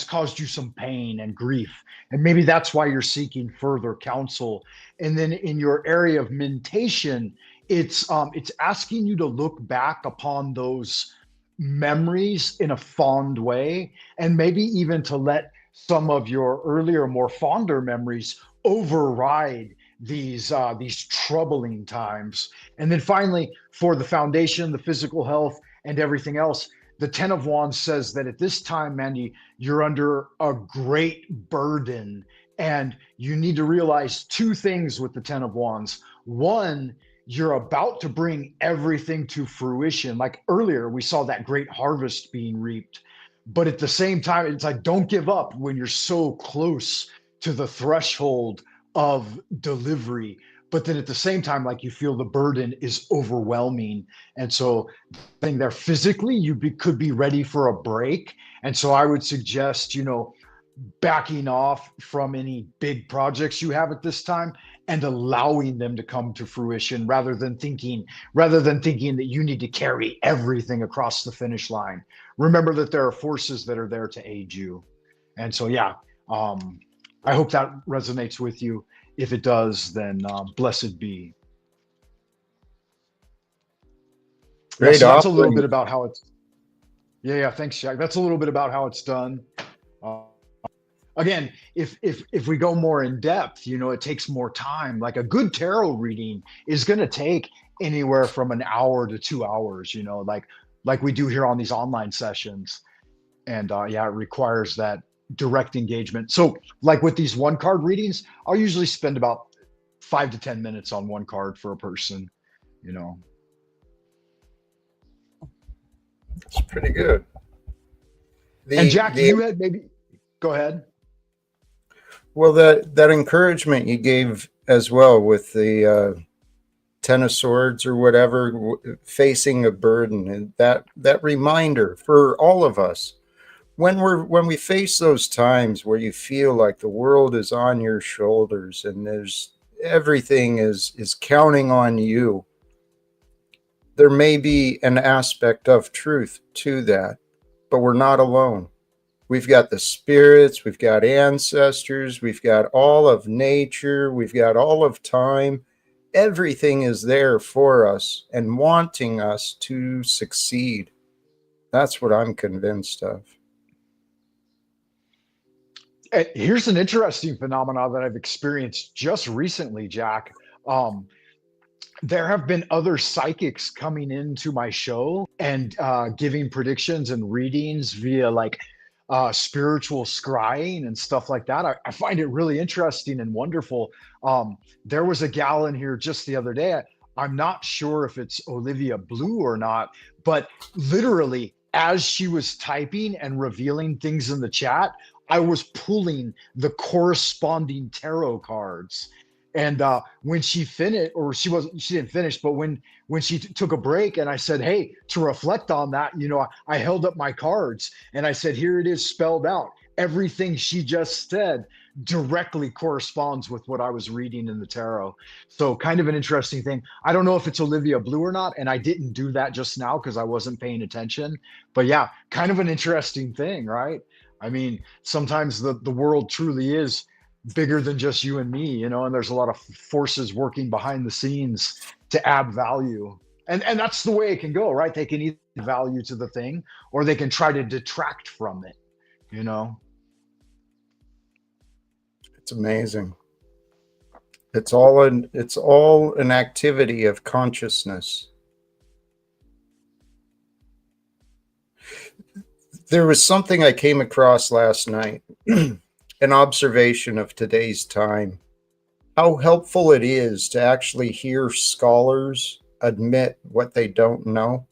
caused you some pain and grief, and maybe that's why you're seeking further counsel. And then in your area of mentation, it's asking you to look back upon those memories in a fond way, and maybe even to let some of your earlier, more fonder memories override these troubling times. And then finally, for the foundation, the physical health, and everything else, the Ten of Wands says that at this time, Mandy, you're under a great burden, and you need to realize two things with the Ten of Wands. One, you're about to bring everything to fruition. Like earlier, we saw that great harvest being reaped. But at the same time, it's like, don't give up when you're so close to the threshold of delivery. But then at the same time, like you feel the burden is overwhelming. And so I think there physically, could be ready for a break. And so I would suggest, backing off from any big projects you have at this time and allowing them to come to fruition, rather than thinking that you need to carry everything across the finish line. Remember that there are forces that are there to aid you. And so yeah, I hope that resonates with you. If it does, then blessed be. Yeah, Great so that's a little bit offering. about how it's. Yeah, thanks, Jack. That's a little bit about how it's done. Uh, Again, if we go more in depth, it takes more time. Like a good tarot reading is going to take anywhere from an hour to 2 hours. Like we do here on these online sessions, and yeah, it requires that direct engagement. So, like with these one card readings, I'll usually spend about 5 to 10 minutes on one card for a person. You know, It's pretty good. and The Jack, the you had maybe go ahead. Well, that encouragement you gave as well with the Ten of Swords or whatever, facing a burden, and that reminder for all of us when we face those times where you feel like the world is on your shoulders and there's everything is counting on you. There may be an aspect of truth to that, but we're not alone. We've got the spirits, we've got ancestors, we've got all of nature, we've got all of time. Everything is there for us and wanting us to succeed. That's what I'm convinced of. Here's an interesting phenomenon that I've experienced just recently, Jack. Um, there have been other psychics coming into my show and giving predictions and readings via like spiritual scrying and stuff like that. I find it really interesting and wonderful. There was a gal in here just the other day. I'm not sure if it's Olivia Blue or not, but literally, as she was typing and revealing things in the chat, I was pulling the corresponding tarot cards. And when she finished, or she didn't finish, but when she took a break, and I said, "Hey, to reflect on that, I held up my cards and I said, here it is spelled out. Everything she just said directly corresponds with what I was reading in the tarot." So, kind of an interesting thing. I don't know if it's Olivia Blue or not, and I didn't do that just now because I wasn't paying attention. But yeah, kind of an interesting thing, right? I mean, sometimes the world truly is bigger than just you and me, and there's a lot of forces working behind the scenes to add value. And that's the way it can go, right? They can either add value to the thing or they can try to detract from it, you know? It's amazing. It's all an activity of consciousness. There was something I came across last night, an observation of today's time, how helpful it is to actually hear scholars admit what they don't know.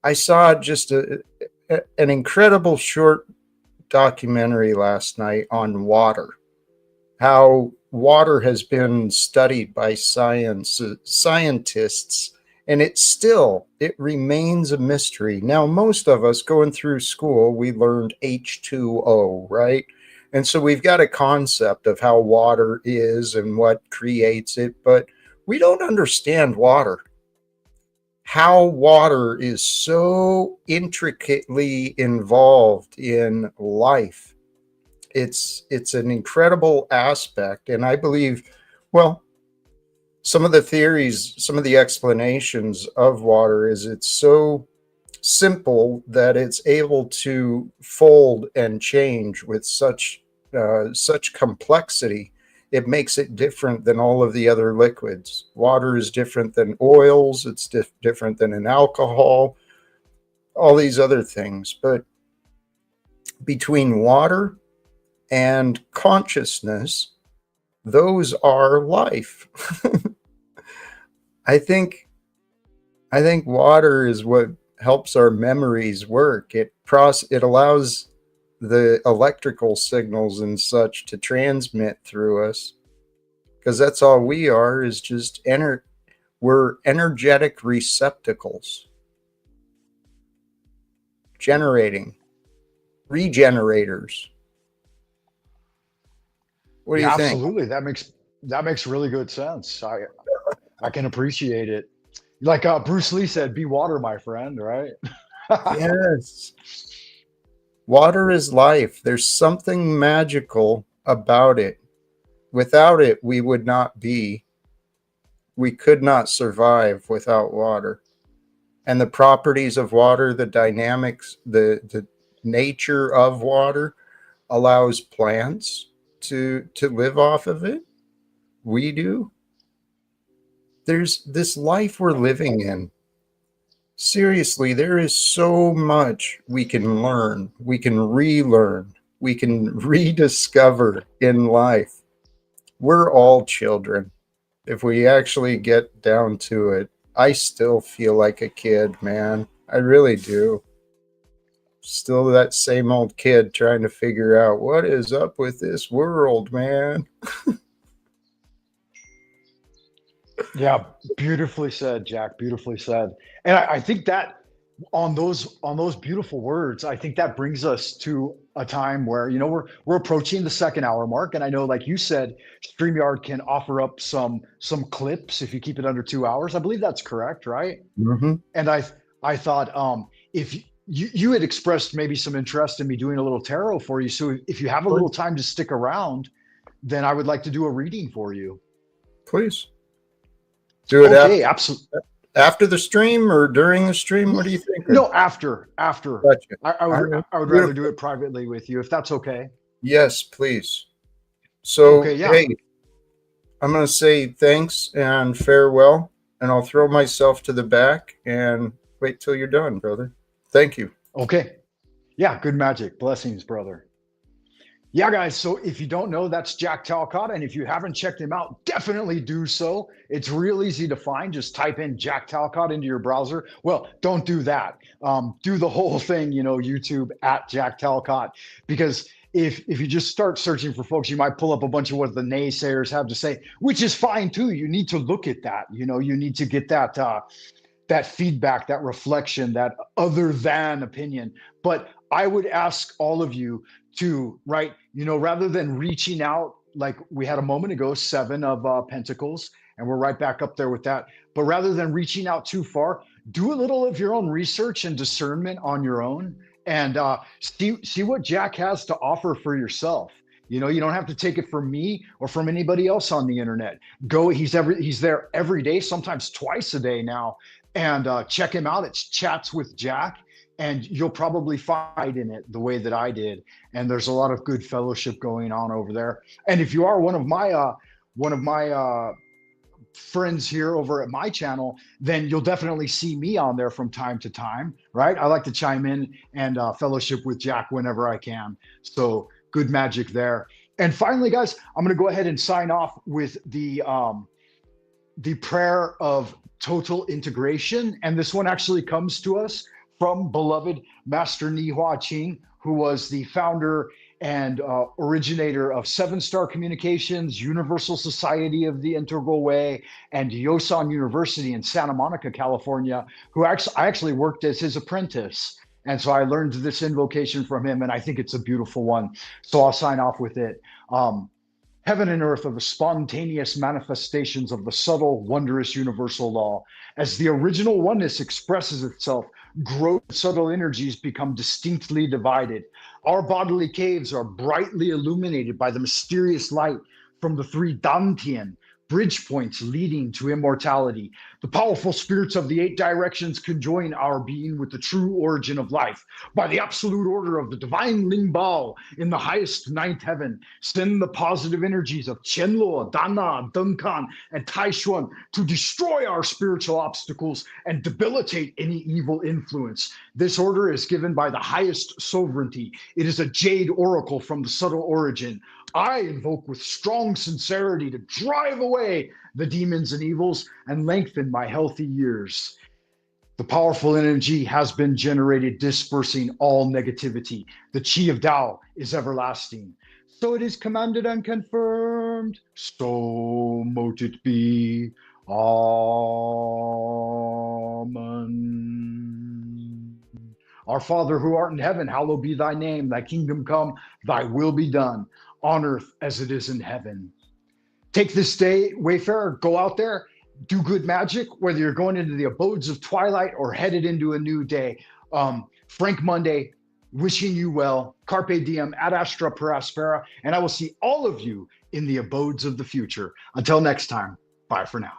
I saw just an incredible short documentary last night on water, how water has been studied by scientists, and it remains a mystery. Now, most of us going through school, we learned H2O, right? And so we've got a concept of how water is and what creates it, but we don't understand water. How water is so intricately involved in life. It's an incredible aspect. And I believe, well, some of the theories, some of the explanations of water is it's so simple that it's able to fold and change with such complexity. It makes it different than all of the other liquids. Water is different than oils. It's different than an alcohol, all these other things. But between water and consciousness, those are life. I think water is what helps our memories work. It allows the electrical signals and such to transmit through us, because that's all we are, is just we're energetic receptacles, regenerators. What do you Yeah, think? absolutely. That makes really good sense. I can appreciate it. Like Bruce Lee said, "Be water, my friend," right? Yes. Water is life. There's something magical about it. Without it, we could not survive without water. and the properties of water, the dynamics, the nature of water allows plants to live off of it. We do. There's this life we're living in. Seriously, there is so much we can learn, we can relearn, we can rediscover in life. We're all children. If we actually get down to it, I still feel like a kid, man. I really do. Still that same old kid trying to figure out what is up with this world, man. Yeah, beautifully said, Jack. Beautifully said. And I think that on those beautiful words, I think that brings us to a time where, you know, we're approaching the second hour mark. And I know, like you said, StreamYard can offer up some clips if you keep it under 2 hours. I believe that's correct, right? Mm-hmm. And I thought if you had expressed maybe some interest in me doing a little tarot for you. So if you have a little time to stick around, then I would like to do a reading for you. Please. Do it Okay, absolutely. After the stream or during the stream? What do you think? No, after. Gotcha. I would rather do it privately with you, if that's okay. Yes, please. So, okay, yeah. Hey, I'm going to say thanks and farewell, and I'll throw myself to the back and wait till you're done, brother. Thank you. Okay. Yeah, good magic. Blessings, brother. Yeah, guys, so if you don't know, that's Jack Talcott, and if you haven't checked him out, definitely do so. It's real easy to find. Just type in Jack Talcott into your browser. Well, don't do that. Do the whole thing, you know, YouTube at Jack Talcott, because if you just start searching for folks, you might pull up a bunch of what the naysayers have to say, which is fine too. You need to look at that. You know, you need to get that that feedback, that reflection, that other than opinion. But I would ask all of you to, right, you know, rather than reaching out, like we had a moment ago, 7 of Pentacles, and we're right back up there with that. But rather than reaching out too far, do a little of your own research and discernment on your own, and see what Jack has to offer for yourself. You know, you don't have to take it from me or from anybody else on the internet. Go, he's there every day, sometimes twice a day now, and check him out. It's Chats with Jack, and you'll probably find in it the way that I did. And there's a lot of good fellowship going on over there. And if you are one of my friends here over at my channel, then you'll definitely see me on there from time to time, right? I like to chime in and fellowship with Jack whenever I can. So good magic there. And finally, guys, I'm going to go ahead and sign off with the prayer of total integration. And this one actually comes to us from beloved Master Ni Hua Qing, who was the founder and originator of 7-Star Communications, Universal Society of the Integral Way, and Yosan University in Santa Monica, California, who I actually worked as his apprentice. And so I learned this invocation from him, and I think it's a beautiful one. So I'll sign off with it. Heaven and earth are the spontaneous manifestations of the subtle, wondrous universal law. As the original oneness expresses itself, gross subtle energies become distinctly divided. Our bodily caves are brightly illuminated by the mysterious light from the 3 Dantian, bridge points leading to immortality. The powerful spirits of the 8 directions conjoin our being with the true origin of life. By the absolute order of the divine Ling Bao in the highest 9th heaven, send the positive energies of Qianluo, Dana, Dunkan, and Taishuan to destroy our spiritual obstacles and debilitate any evil influence. This order is given by the highest sovereignty. It is a jade oracle from the subtle origin. I invoke with strong sincerity to drive away the demons and evils and lengthen my healthy years. The powerful energy has been generated, dispersing all negativity. The Qi of Tao is everlasting. So it is commanded and confirmed. So mote it be. Amen. Our Father who art in heaven, hallowed be thy name. Thy kingdom come, thy will be done, on earth as it is in heaven. Take this day, Wayfarer, go out there, do good magic, whether you're going into the abodes of twilight or headed into a new day. Frank Monday, wishing you well. Carpe diem, ad astra per aspera, and I will see all of you in the abodes of the future. Until next time, bye for now.